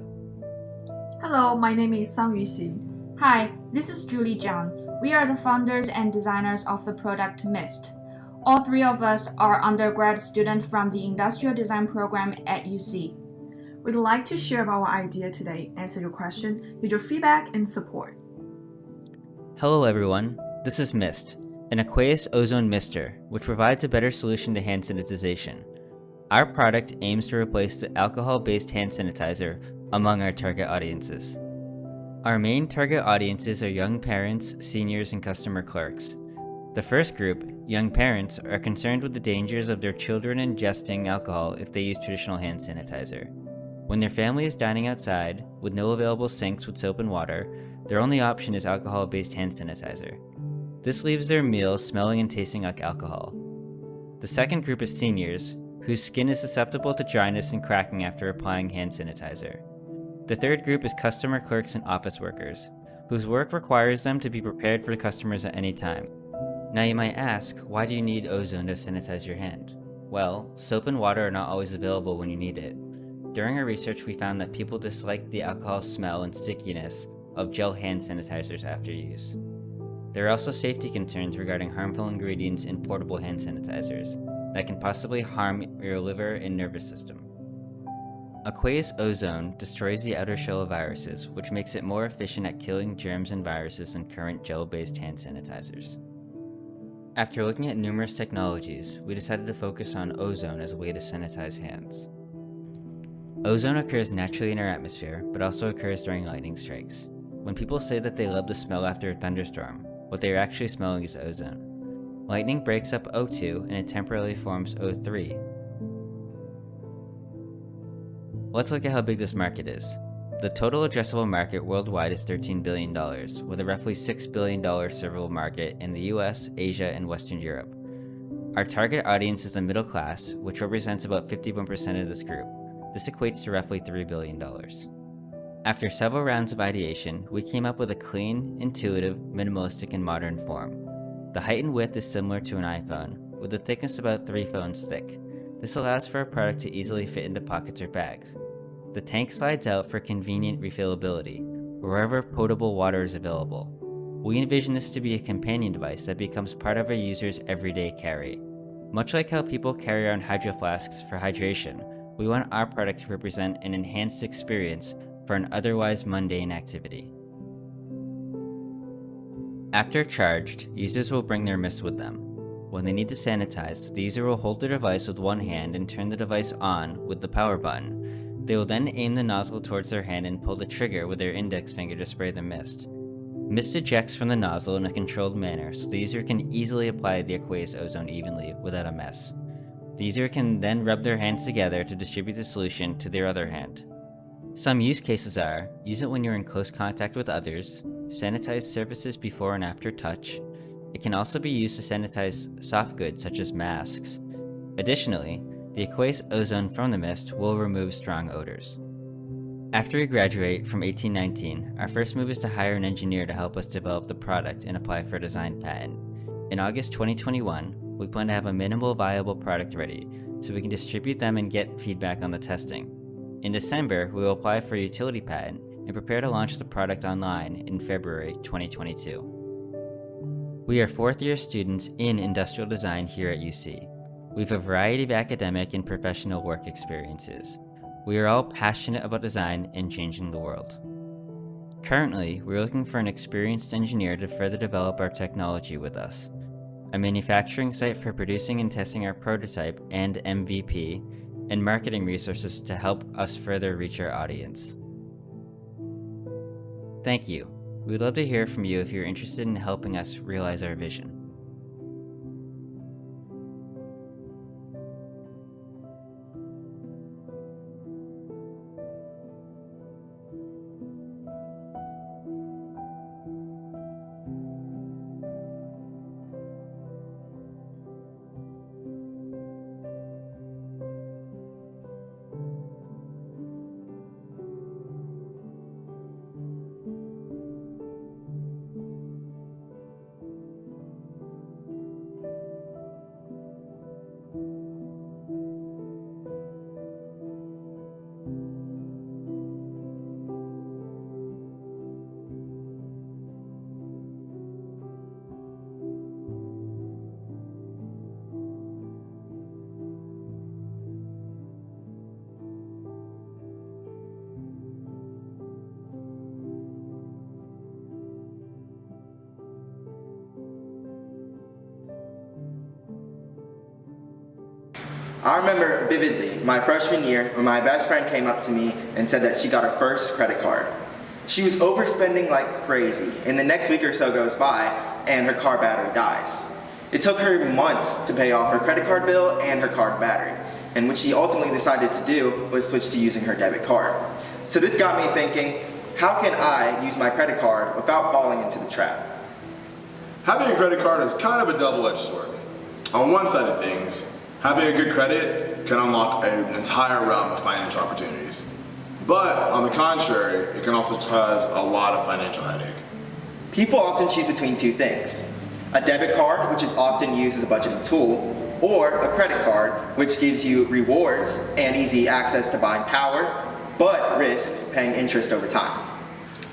Hello, my name is Sang Yuxi. Hi, this is Julie Zhang. We are the founders and designers of the product Mist. All three of us are undergrad students from the Industrial Design program at UC. We'd like to share our idea today, answer your question, with your feedback and support. Hello everyone, this is Mist, an aqueous ozone mister, which provides a better solution to hand sanitization. Our product aims to replace the alcohol-based hand sanitizer among our target audiences. Our main target audiences are young parents, seniors, and customer clerks. The first group, young parents, are concerned with the dangers of their children ingesting alcohol if they use traditional hand sanitizer. When their family is dining outside, with no available sinks with soap and water, their only option is alcohol-based hand sanitizer. This leaves their meals smelling and tasting like alcohol. The second group is seniors, whose skin is susceptible to dryness and cracking after applying hand sanitizer. The third group is customer clerks and office workers, whose work requires them to be prepared for the customers at any time. Now you might ask, why do you need ozone to sanitize your hand? Well, soap and water are not always available when you need it. During our research, we found that people dislike the alcohol smell and stickiness of gel hand sanitizers after use. There are also safety concerns regarding harmful ingredients in portable hand sanitizers that can possibly harm your liver and nervous system. Aqueous ozone destroys the outer shell of viruses, which makes it more efficient at killing germs and viruses than current gel-based hand sanitizers. After looking at numerous technologies, we decided to focus on ozone as a way to sanitize hands. Ozone occurs naturally in our atmosphere, but also occurs during lightning strikes. When people say that they love the smell after a thunderstorm, what they are actually smelling is ozone. Lightning breaks up O2 and it temporarily forms O3. Let's look at how big this market is. The total addressable market worldwide is $13 billion, with a roughly $6 billion servable market in the US, Asia, and Western Europe. Our target audience is the middle class, which represents about 51% of this group. This equates to roughly $3 billion. After several rounds of ideation, we came up with a clean, intuitive, minimalistic, and modern form. The height and width is similar to an iPhone, with a thickness about 3 phones thick. This allows for a product to easily fit into pockets or bags. The tank slides out for convenient refillability, wherever potable water is available. We envision this to be a companion device that becomes part of a user's everyday carry. Much like how people carry around hydro flasks for hydration, we want our product to represent an enhanced experience for an otherwise mundane activity. After charged, users will bring their mist with them. When they need to sanitize, the user will hold the device with one hand and turn the device on with the power button. They will then aim the nozzle towards their hand and pull the trigger with their index finger to spray the mist. Mist ejects from the nozzle in a controlled manner so the user can easily apply the aqueous ozone evenly without a mess. The user can then rub their hands together to distribute the solution to their other hand. Some use cases are, use it when you're in close contact with others, sanitize surfaces before and after touch. It can also be used to sanitize soft goods such as masks. Additionally, the aqueous ozone from the mist will remove strong odors. After we graduate from 1819, our first move is to hire an engineer to help us develop the product and apply for a design patent. In August 2021, we plan to have a minimal viable product ready so we can distribute them and get feedback on the testing. In December, we will apply for a utility patent and prepare to launch the product online in February 2022. We are fourth-year students in industrial design here at UC. We have a variety of academic and professional work experiences. We are all passionate about design and changing the world. Currently, we're looking for an experienced engineer to further develop our technology with us, a manufacturing site for producing and testing our prototype and MVP, and marketing resources to help us further reach our audience. Thank you. We'd love to hear from you if you're interested in helping us realize our vision. I remember vividly my freshman year when my best friend came up to me and said that she got her first credit card. She was overspending like crazy, and the next week or so goes by and her car battery dies. It took her months to pay off her credit card bill and her card battery, and what she ultimately decided to do was switch to using her debit card. So this got me thinking, how can I use my credit card without falling into the trap? Having a credit card is kind of a double-edged sword. On one side of things, having a good credit can unlock an entire realm of financial opportunities. But on the contrary, it can also cause a lot of financial headache. People often choose between two things: a debit card, which is often used as a budgeting tool, or a credit card, which gives you rewards and easy access to buying power, but risks paying interest over time.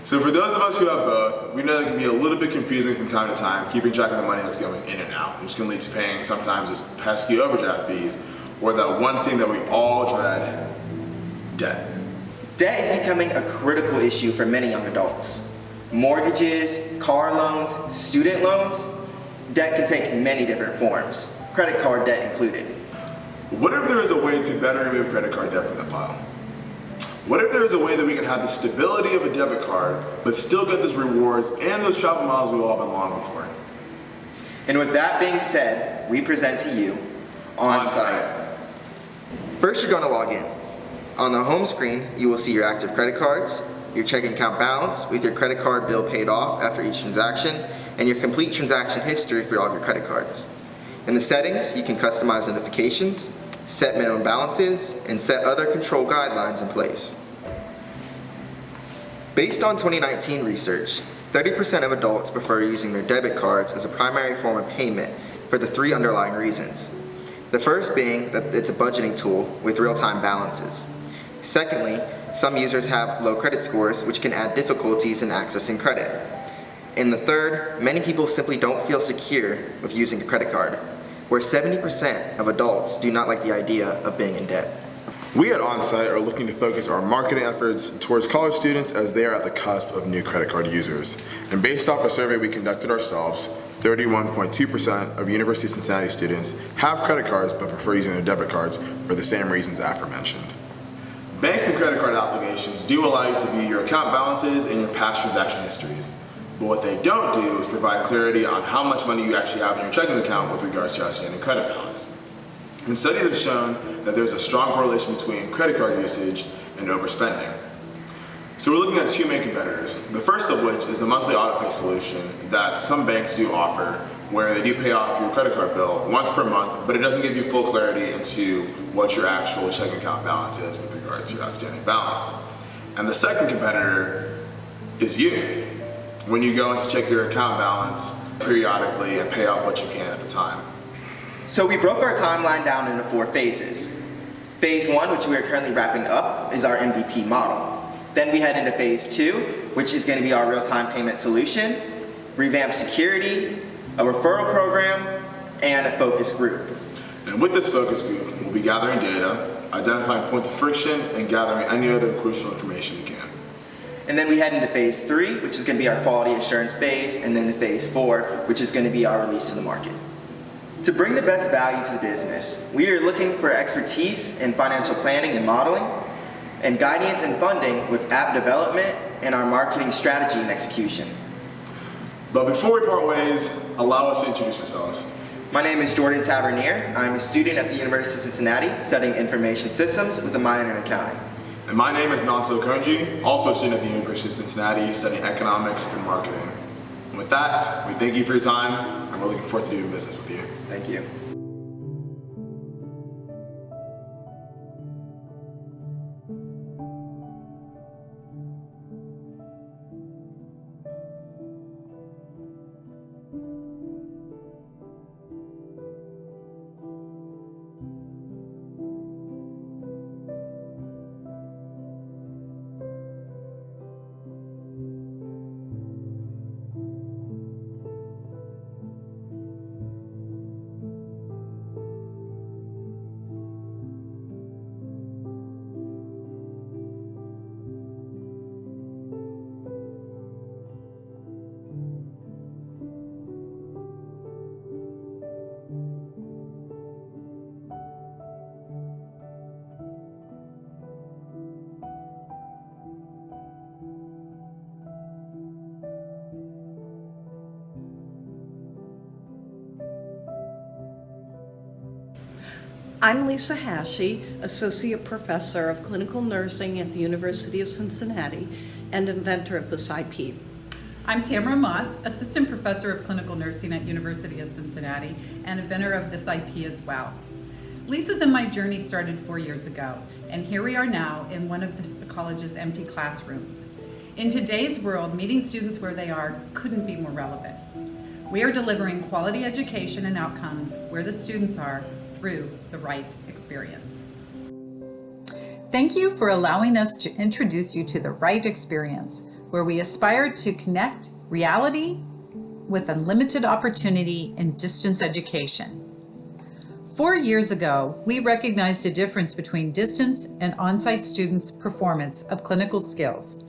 So for those of us who have both, we know it can be a little bit confusing from time to time, keeping track of the money that's going in and out, which can lead to paying sometimes just pesky overdraft fees, or that one thing that we all dread, debt. Debt is becoming a critical issue for many young adults. Mortgages, car loans, student loans, debt can take many different forms, credit card debt included. What if there is a way to better remove credit card debt from the pile? What if there is a way that we can have the stability of a debit card, but still get those rewards and those travel miles we've all been longing for? And with that being said, we present to you On-Site. First, you're going to log in. On the home screen, you will see your active credit cards, your checking account balance with your credit card bill paid off after each transaction, and your complete transaction history for all of your credit cards. In the settings, you can customize notifications, set minimum balances, and set other control guidelines in place. Based on 2019 research, 30% of adults prefer using their debit cards as a primary form of payment for the three underlying reasons. The first being that it's a budgeting tool with real-time balances. Secondly, some users have low credit scores, which can add difficulties in accessing credit. And the third, many people simply don't feel secure with using a credit card, where 70% of adults do not like the idea of being in debt. We at On-Site are looking to focus our marketing efforts towards college students as they are at the cusp of new credit card users. And based off a survey we conducted ourselves, 31.2% of University of Cincinnati students have credit cards but prefer using their debit cards for the same reasons aforementioned. Bank and credit card applications do allow you to view your account balances and your past transaction histories. But what they don't do is provide clarity on how much money you actually have in your checking account with regards to your outstanding credit balance. And studies have shown that there's a strong correlation between credit card usage and overspending. So we're looking at two main competitors, the first of which is the monthly auto pay solution that some banks do offer, where they do pay off your credit card bill once per month, but it doesn't give you full clarity into what your actual checking account balance is with regards to your outstanding balance. And the second competitor is you. When you go in to check your account balance periodically and pay off what you can at the time. So we broke our timeline down into 4 phases. Phase 1, which we are currently wrapping up, is our MVP model. Then we head into phase 2, which is going to be our real-time payment solution, revamped security, a referral program, and a focus group. And with this focus group, we'll be gathering data, identifying points of friction, and gathering any other crucial information we can. And then we head into phase 3, which is going to be our quality assurance phase, and then to phase 4, which is going to be our release to the market. To bring the best value to the business, we are looking for expertise in financial planning and modeling, and guidance and funding with app development and our marketing strategy and execution. But before we part ways, allow us to introduce ourselves. My name is Jordan Tavernier. I'm a student at the University of Cincinnati studying information systems with a minor in accounting. And my name is Nanto Kunji, also a student at the University of Cincinnati studying economics and marketing. And with that, we thank you for your time, and we're looking forward to doing business with you. Thank you. I'm Lisa Hashi, Associate Professor of Clinical Nursing at the University of Cincinnati and inventor of this IP. I'm Tamara Moss, Assistant Professor of Clinical Nursing at University of Cincinnati and inventor of this IP as well. Lisa's and my journey started 4 years ago, and here we are now in one of the college's empty classrooms. In today's world, meeting students where they are couldn't be more relevant. We are delivering quality education and outcomes where the students are through the right experience. Thank you for allowing us to introduce you to the right experience, where we aspire to connect reality with unlimited opportunity in distance education. 4 years ago, we recognized a difference between distance and on-site students' performance of clinical skills.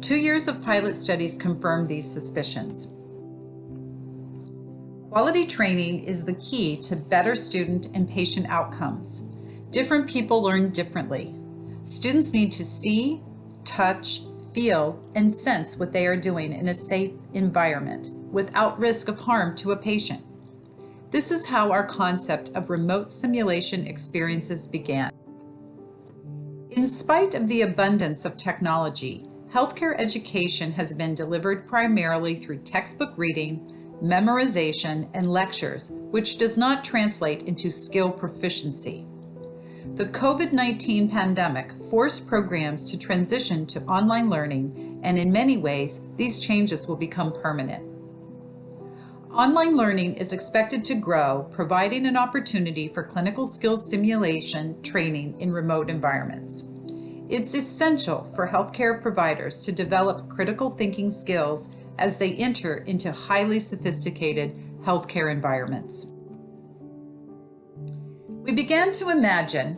2 years of pilot studies confirmed these suspicions. Quality training is the key to better student and patient outcomes. Different people learn differently. Students need to see, touch, feel, and sense what they are doing in a safe environment without risk of harm to a patient. This is how our concept of remote simulation experiences began. In spite of the abundance of technology, healthcare education has been delivered primarily through textbook reading, memorization, and lectures, which does not translate into skill proficiency. The COVID-19 pandemic forced programs to transition to online learning, and in many ways, these changes will become permanent. Online learning is expected to grow, providing an opportunity for clinical skills simulation training in remote environments. It's essential for healthcare providers to develop critical thinking skills as they enter into highly sophisticated healthcare environments. We began to imagine,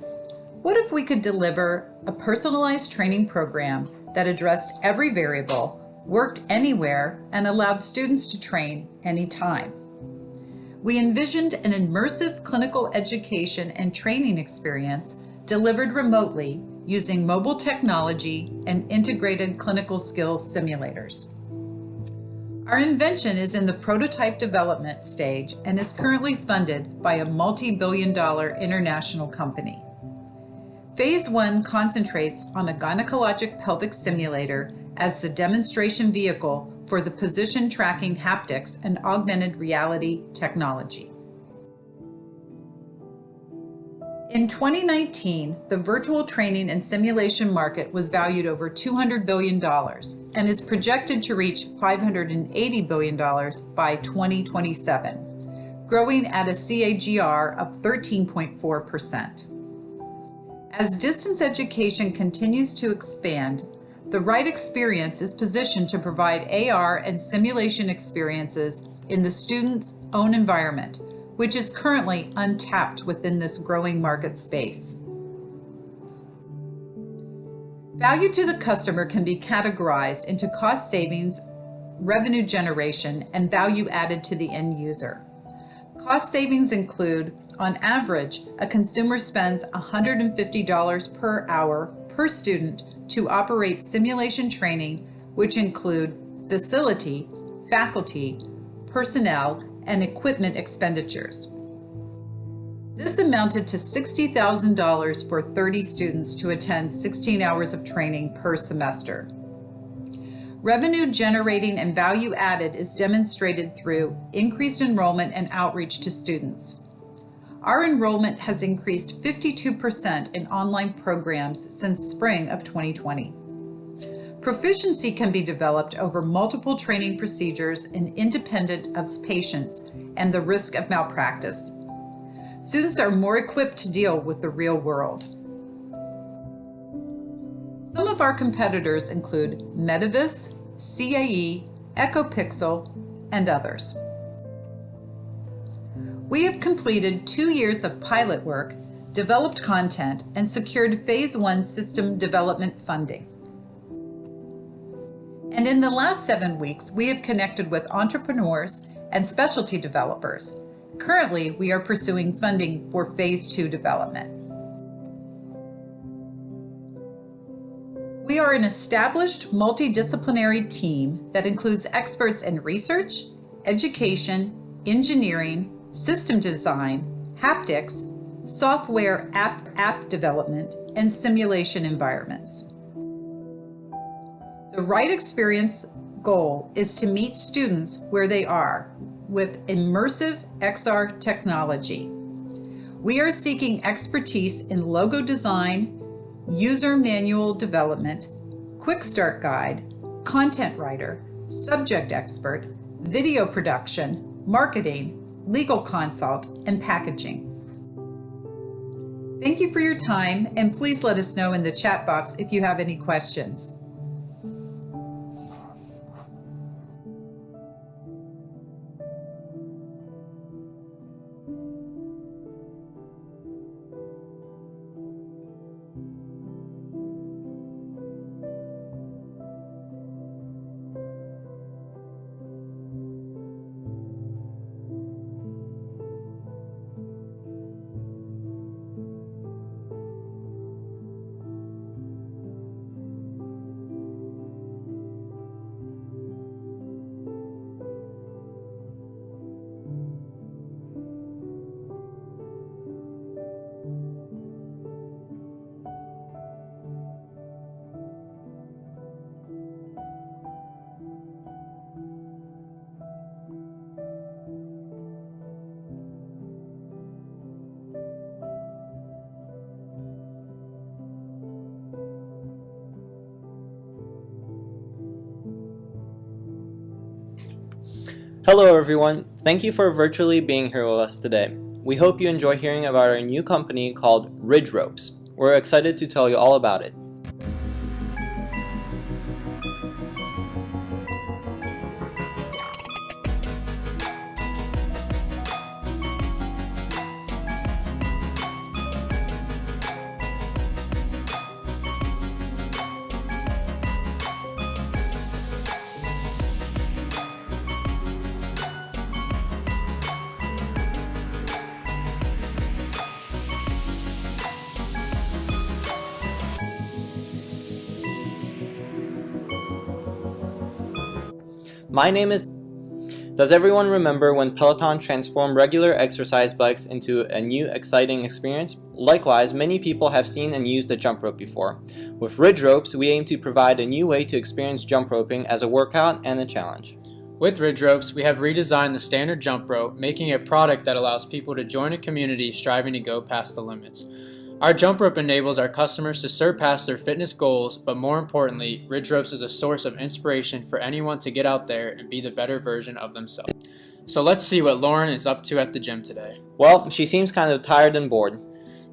what if we could deliver a personalized training program that addressed every variable, worked anywhere, and allowed students to train anytime? We envisioned an immersive clinical education and training experience delivered remotely using mobile technology and integrated clinical skills simulators. Our invention is in the prototype development stage and is currently funded by a multi-billion-dollar international company. Phase 1 concentrates on a gynecologic pelvic simulator as the demonstration vehicle for the position tracking haptics and augmented reality technology. In 2019, the virtual training and simulation market was valued over $200 billion and is projected to reach $580 billion by 2027, growing at a CAGR of 13.4%. As distance education continues to expand, the right experience is positioned to provide AR and simulation experiences in the student's own environment, which is currently untapped within this growing market space. Value to the customer can be categorized into cost savings, revenue generation, and value added to the end user. Cost savings include, on average, a consumer spends $150 per hour per student to operate simulation training, which include facility, faculty, personnel, and equipment expenditures. This amounted to $60,000 for 30 students to attend 16 hours of training per semester. Revenue generating and value added is demonstrated through increased enrollment and outreach to students. Our enrollment has increased 52% in online programs since spring of 2020. Proficiency can be developed over multiple training procedures and independent of patients and the risk of malpractice. Students are more equipped to deal with the real world. Some of our competitors include Medivis, CAE, EcoPixel, and others. We have completed 2 years of pilot work, developed content, and secured Phase 1 system development funding. And in the last 7 weeks, we have connected with entrepreneurs and specialty developers. Currently, we are pursuing funding for Phase 2 development. We are an established multidisciplinary team that includes experts in research, education, engineering, system design, haptics, software app development, and simulation environments. The right experience goal is to meet students where they are with immersive XR technology. We are seeking expertise in logo design, user manual development, quick start guide, content writer, subject expert, video production, marketing, legal consult, and packaging. Thank you for your time, and please let us know in the chat box if you have any questions. Hello everyone, thank you for virtually being here with us today. We hope you enjoy hearing about our new company called Ridge Ropes. We're excited to tell you all about it. My name is... Does everyone remember when Peloton transformed regular exercise bikes into a new exciting experience? Likewise, many people have seen and used a jump rope before. With Ridge Ropes, we aim to provide a new way to experience jump roping as a workout and a challenge. With Ridge Ropes, we have redesigned the standard jump rope, making a product that allows people to join a community striving to go past the limits. Our jump rope enables our customers to surpass their fitness goals, but more importantly, Ridge Ropes is a source of inspiration for anyone to get out there and be the better version of themselves. So let's see what Lauren is up to at the gym today. Well, she seems kind of tired and bored.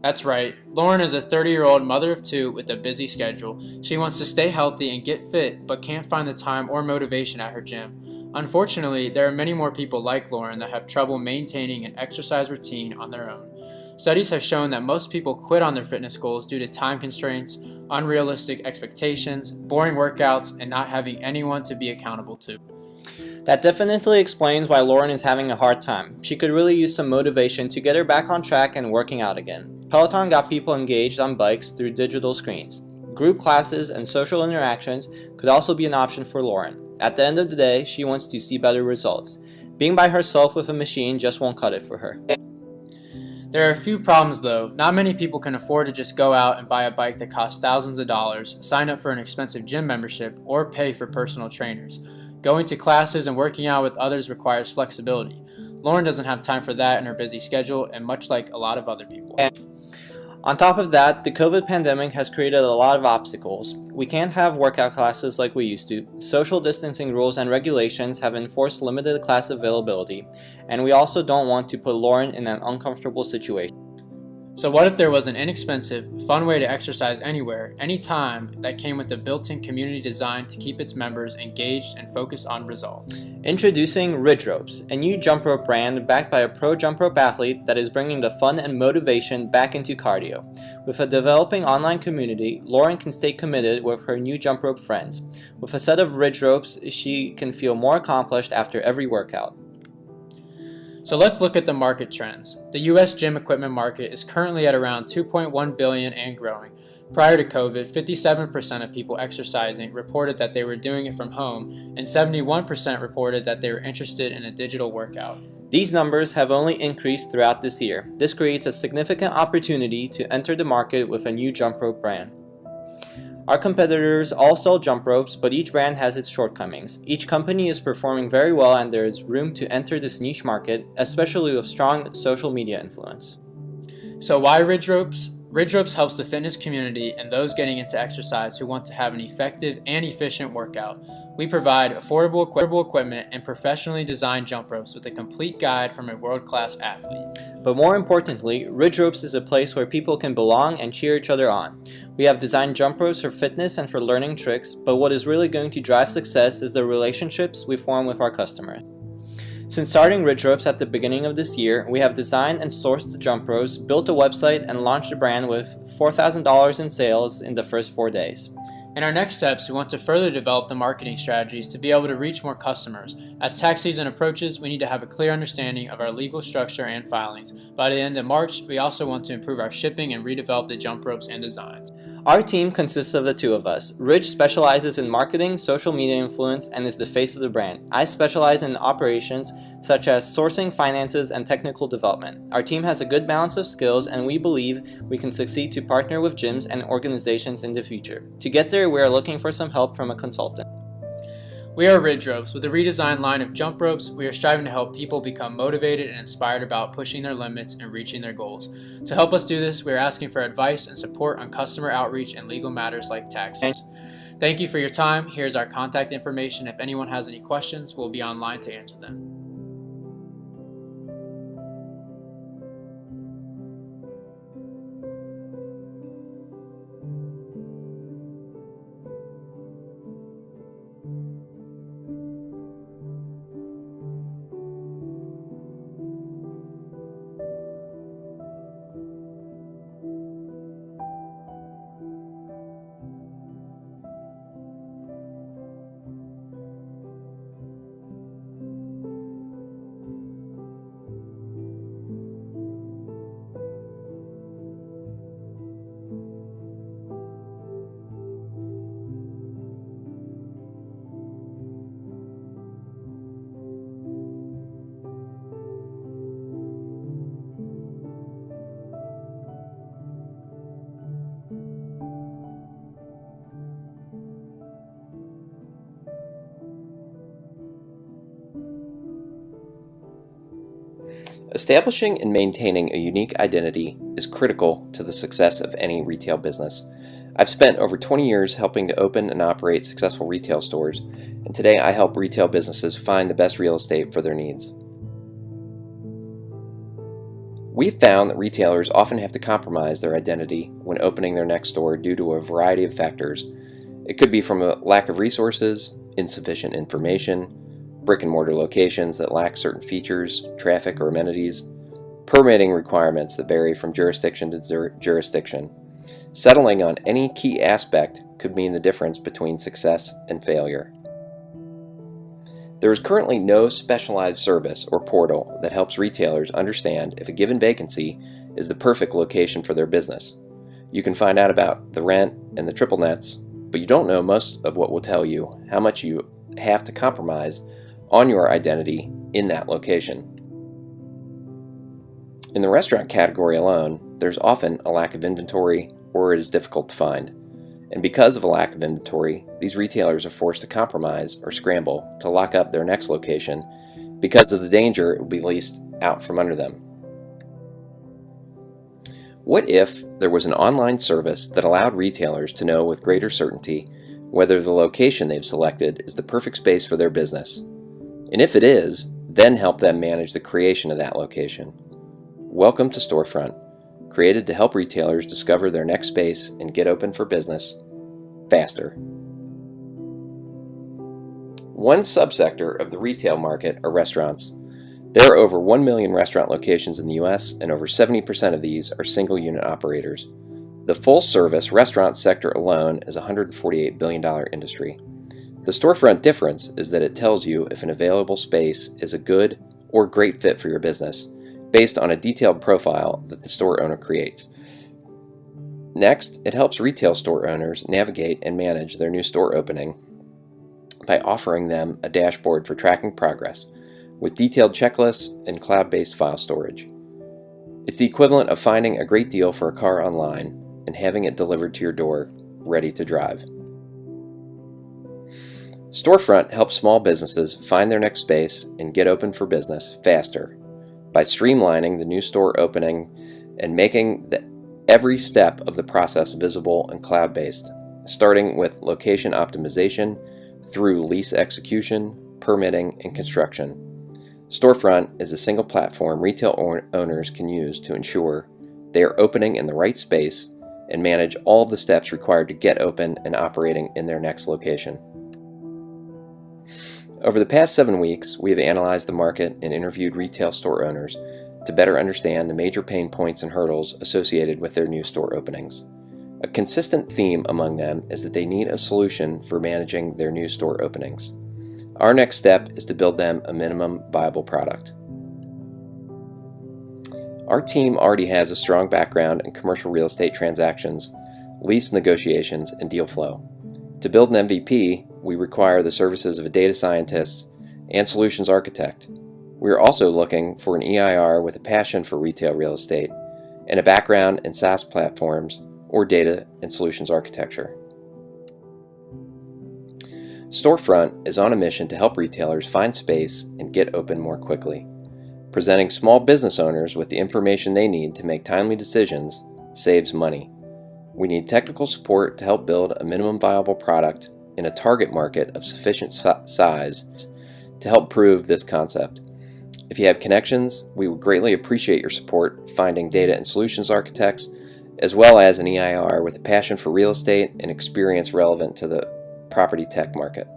That's right. Lauren is a 30-year-old mother of 2 with a busy schedule. She wants to stay healthy and get fit, but can't find the time or motivation at her gym. Unfortunately, there are many more people like Lauren that have trouble maintaining an exercise routine on their own. Studies have shown that most people quit on their fitness goals due to time constraints, unrealistic expectations, boring workouts, and not having anyone to be accountable to. That definitely explains why Lauren is having a hard time. She could really use some motivation to get her back on track and working out again. Peloton got people engaged on bikes through digital screens. Group classes and social interactions could also be an option for Lauren. At the end of the day, she wants to see better results. Being by herself with a machine just won't cut it for her. There are a few problems though. Not many people can afford to just go out and buy a bike that costs thousands of dollars, sign up for an expensive gym membership, or pay for personal trainers. Going to classes and working out with others requires flexibility. Lauren doesn't have time for that in her busy schedule, and much like a lot of other people. On top of that, the COVID pandemic has created a lot of obstacles. We can't have workout classes like we used to, social distancing rules and regulations have enforced limited class availability, and we also don't want to put Lauren in an uncomfortable situation. So what if there was an inexpensive, fun way to exercise anywhere, anytime, that came with a built-in community design to keep its members engaged and focused on results? Introducing Ridge Ropes, a new jump rope brand backed by a pro jump rope athlete that is bringing the fun and motivation back into cardio. With a developing online community, Lauren can stay committed with her new jump rope friends. With a set of Ridge Ropes, she can feel more accomplished after every workout. So let's look at the market trends. The US gym equipment market is currently at around $2.1 billion and growing. Prior to COVID, 57% of people exercising reported that they were doing it from home, and 71% reported that they were interested in a digital workout. These numbers have only increased throughout this year. This creates a significant opportunity to enter the market with a new jump rope brand. Our competitors all sell jump ropes, but each brand has its shortcomings. Each company is performing very well, and there is room to enter this niche market, especially with strong social media influence. So why Ridge Ropes? Ridge Ropes helps the fitness community and those getting into exercise who want to have an effective and efficient workout. We provide affordable equipment and professionally designed jump ropes with a complete guide from a world-class athlete. But more importantly, Ridge Ropes is a place where people can belong and cheer each other on. We have designed jump ropes for fitness and for learning tricks, but what is really going to drive success is the relationships we form with our customers. Since starting Ridge Ropes at the beginning of this year, we have designed and sourced the jump ropes, built a website, and launched the brand with $4,000 in sales in the first 4 days. In our next steps, we want to further develop the marketing strategies to be able to reach more customers. As tax season approaches, we need to have a clear understanding of our legal structure and filings. By the end of March, we also want to improve our shipping and redevelop the jump ropes and designs. Our team consists of the two of us. Rich specializes in marketing, social media influence, and is the face of the brand. I specialize in operations, such as sourcing, finances, and technical development. Our team has a good balance of skills, and we believe we can succeed to partner with gyms and organizations in the future. To get there, we are looking for some help from a consultant. We are Ridge Ropes. With a redesigned line of jump ropes, we are striving to help people become motivated and inspired about pushing their limits and reaching their goals. To help us do this, we are asking for advice and support on customer outreach and legal matters like taxes. Thank you for your time. Here's our contact information. If anyone has any questions, we'll be online to answer them. Establishing and maintaining a unique identity is critical to the success of any retail business. I've spent over 20 years helping to open and operate successful retail stores, and today I help retail businesses find the best real estate for their needs. We've found that retailers often have to compromise their identity when opening their next store due to a variety of factors. It could be from a lack of resources, insufficient information, brick and mortar locations that lack certain features, traffic, or amenities, permitting requirements that vary from jurisdiction to jurisdiction. Settling on any key aspect could mean the difference between success and failure. There is currently no specialized service or portal that helps retailers understand if a given vacancy is the perfect location for their business. You can find out about the rent and the triple nets, but you don't know most of what will tell you how much you have to compromise on your identity in that location. In the restaurant category alone, there's often a lack of inventory or it is difficult to find. And because of a lack of inventory, these retailers are forced to compromise or scramble to lock up their next location because of the danger it will be leased out from under them. What if there was an online service that allowed retailers to know with greater certainty whether the location they've selected is the perfect space for their business? And if it is, then help them manage the creation of that location. Welcome to Storefront, created to help retailers discover their next space and get open for business faster. One subsector of the retail market are restaurants. There are over 1 million restaurant locations in the US, and over 70% of these are single-unit operators. The full-service restaurant sector alone is a $148 billion industry. The Storefront difference is that it tells you if an available space is a good or great fit for your business, based on a detailed profile that the store owner creates. Next, it helps retail store owners navigate and manage their new store opening by offering them a dashboard for tracking progress, with detailed checklists and cloud-based file storage. It's the equivalent of finding a great deal for a car online and having it delivered to your door, ready to drive. Storefront helps small businesses find their next space and get open for business faster by streamlining the new store opening and making every step of the process visible and cloud-based, starting with location optimization through lease execution, permitting, and construction. Storefront is a single platform retail owners can use to ensure they are opening in the right space and manage all the steps required to get open and operating in their next location. Over the past 7 weeks, we have analyzed the market and interviewed retail store owners to better understand the major pain points and hurdles associated with their new store openings. A consistent theme among them is that they need a solution for managing their new store openings. Our next step is to build them a minimum viable product. Our team already has a strong background in commercial real estate transactions, lease negotiations, and deal flow. To build an MVP, we require the services of a data scientist and solutions architect. We are also looking for an EIR with a passion for retail real estate and a background in SaaS platforms or data and solutions architecture. Storefront is on a mission to help retailers find space and get open more quickly. Presenting small business owners with the information they need to make timely decisions saves money. We need technical support to help build a minimum viable product in a target market of sufficient size to help prove this concept. If you have connections, we would greatly appreciate your support finding data and solutions architects, as well as an EIR with a passion for real estate and experience relevant to the property tech market.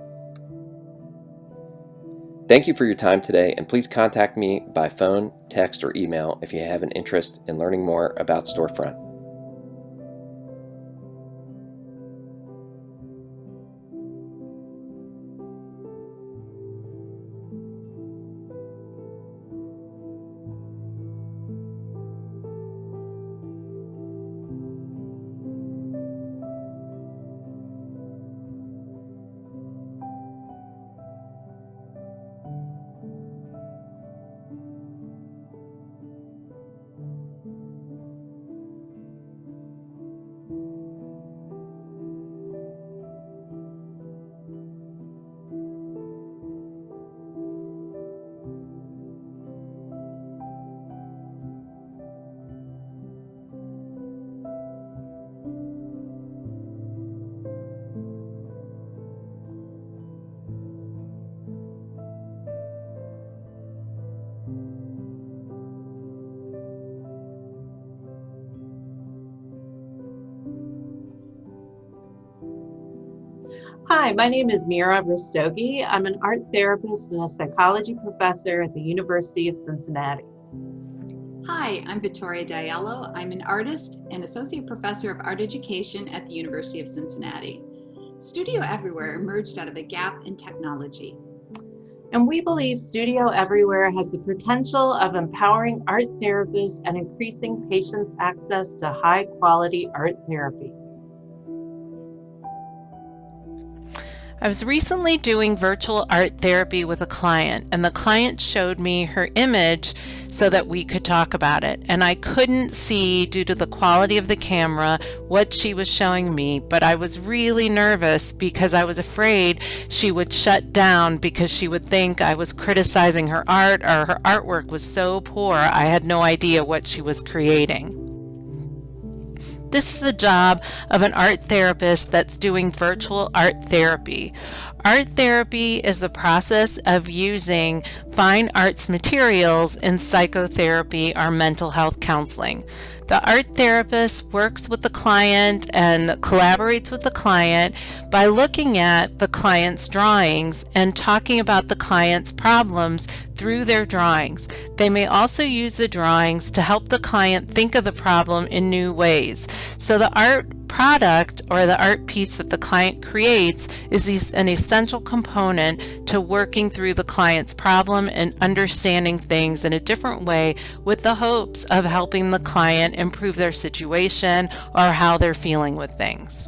Thank you for your time today, and please contact me by phone, text, or email if you have an interest in learning more about Storefront. Hi, my name is Mira Rastogi. I'm an art therapist and a psychology professor at the University of Cincinnati. Hi, I'm Victoria Diallo. I'm an artist and associate professor of art education at the University of Cincinnati. Studio Everywhere emerged out of a gap in technology. And we believe Studio Everywhere has the potential of empowering art therapists and increasing patients' access to high-quality art therapy. I was recently doing virtual art therapy with a client, and the client showed me her image so that we could talk about it. And I couldn't see, due to the quality of the camera, what she was showing me, but I was really nervous because I was afraid she would shut down because she would think I was criticizing her art, or her artwork was so poor I had no idea what she was creating. This is the job of an art therapist that's doing virtual art therapy. Art therapy is the process of using fine arts materials in psychotherapy or mental health counseling. The art therapist works with the client and collaborates with the client by looking at the client's drawings and talking about the client's problems through their drawings. They may also use the drawings to help the client think of the problem in new ways. So the art product or the art piece that the client creates is an essential component to working through the client's problem and understanding things in a different way, with the hopes of helping the client improve their situation or how they're feeling with things.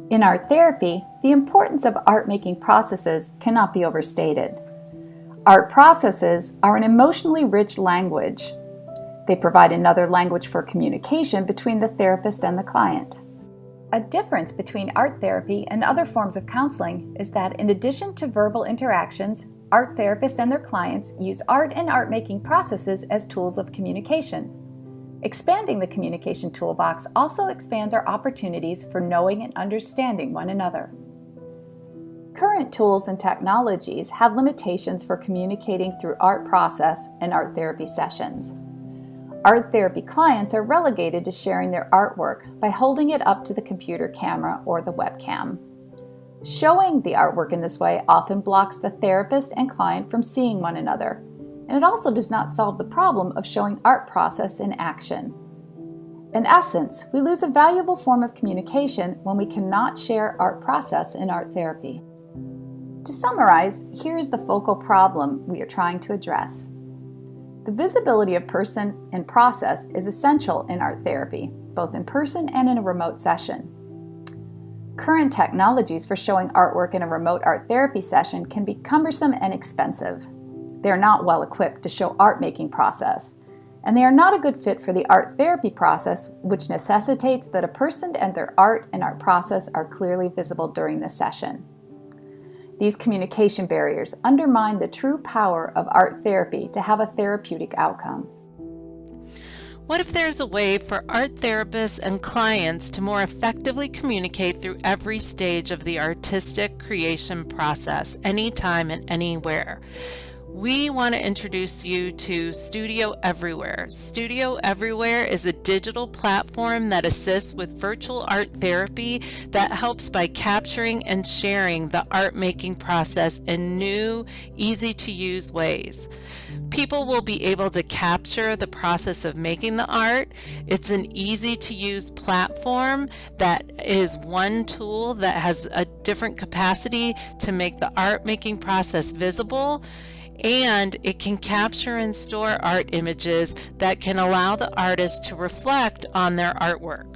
In art therapy, the importance of art-making processes cannot be overstated. Art processes are an emotionally rich language. They provide another language for communication between the therapist and the client. A difference between art therapy and other forms of counseling is that in addition to verbal interactions, art therapists and their clients use art and art-making processes as tools of communication. Expanding the communication toolbox also expands our opportunities for knowing and understanding one another. Current tools and technologies have limitations for communicating through art process and art therapy sessions. Art therapy clients are relegated to sharing their artwork by holding it up to the computer camera or the webcam. Showing the artwork in this way often blocks the therapist and client from seeing one another, and it also does not solve the problem of showing art process in action. In essence, we lose a valuable form of communication when we cannot share art process in art therapy. To summarize, here is the focal problem we are trying to address. The visibility of person and process is essential in art therapy, both in person and in a remote session. Current technologies for showing artwork in a remote art therapy session can be cumbersome and expensive. They are not well equipped to show art-making process, and they are not a good fit for the art therapy process, which necessitates that a person and their art and art process are clearly visible during the session. These communication barriers undermine the true power of art therapy to have a therapeutic outcome. What if there's a way for art therapists and clients to more effectively communicate through every stage of the artistic creation process, anytime and anywhere? We want to introduce you to Studio Everywhere. Studio Everywhere is a digital platform that assists with virtual art therapy that helps by capturing and sharing the art-making process in new, easy-to-use ways. People will be able to capture the process of making the art. It's an easy-to-use platform that is one tool that has a different capacity to make the art-making process visible. And it can capture and store art images that can allow the artist to reflect on their artwork.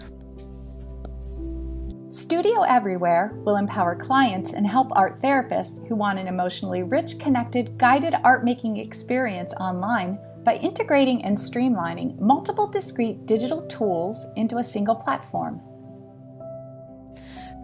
Studio Everywhere will empower clients and help art therapists who want an emotionally rich, connected, guided art-making experience online by integrating and streamlining multiple discrete digital tools into a single platform.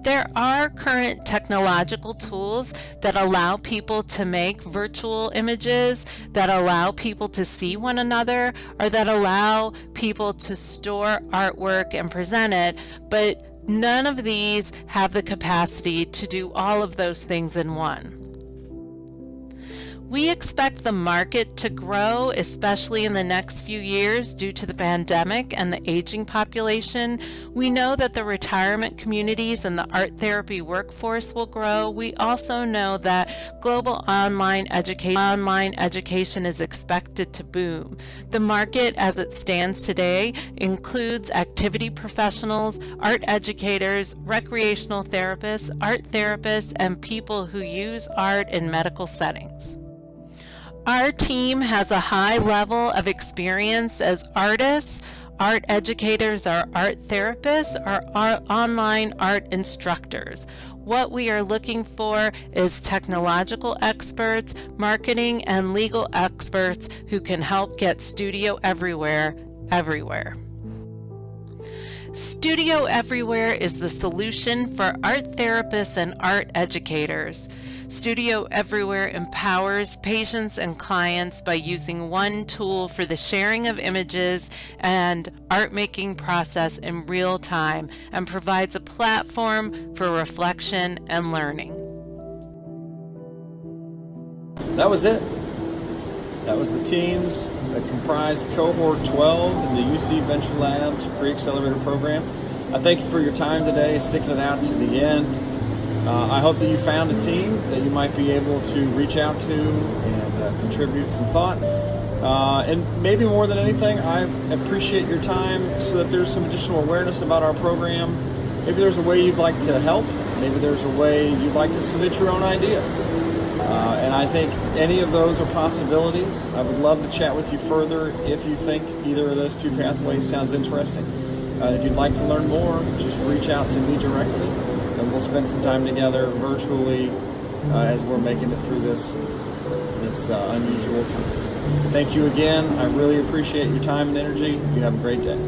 There are current technological tools that allow people to make virtual images, that allow people to see one another, or that allow people to store artwork and present it, but none of these have the capacity to do all of those things in one. We expect the market to grow, especially in the next few years due to the pandemic and the aging population. We know that the retirement communities and the art therapy workforce will grow. We also know that global online education is expected to boom. The market as it stands today includes activity professionals, art educators, recreational therapists, art therapists, and people who use art in medical settings. Our team has a high level of experience as artists, art educators, or art therapists, or online art instructors. What we are looking for is technological experts, marketing and legal experts who can help get Studio Everywhere, everywhere. Studio Everywhere is the solution for art therapists and art educators. Studio Everywhere empowers patients and clients by using one tool for the sharing of images and art making process in real time, and provides a platform for reflection and learning. That was it. That was the teams that comprised Cohort 12 in the UC Venture Labs Pre-Accelerator program. I thank you for your time today, sticking it out to the end. I hope that you found a team that you might be able to reach out to and contribute some thought. And maybe more than anything, I appreciate your time so that there's some additional awareness about our program. Maybe there's a way you'd like to help. Maybe there's a way you'd like to submit your own idea. And I think any of those are possibilities. I would love to chat with you further if you think either of those two pathways sounds interesting. If you'd like to learn more, just reach out to me directly, and we'll spend some time together virtually as we're making it through this unusual time. Thank you again. I really appreciate your time and energy. You have a great day.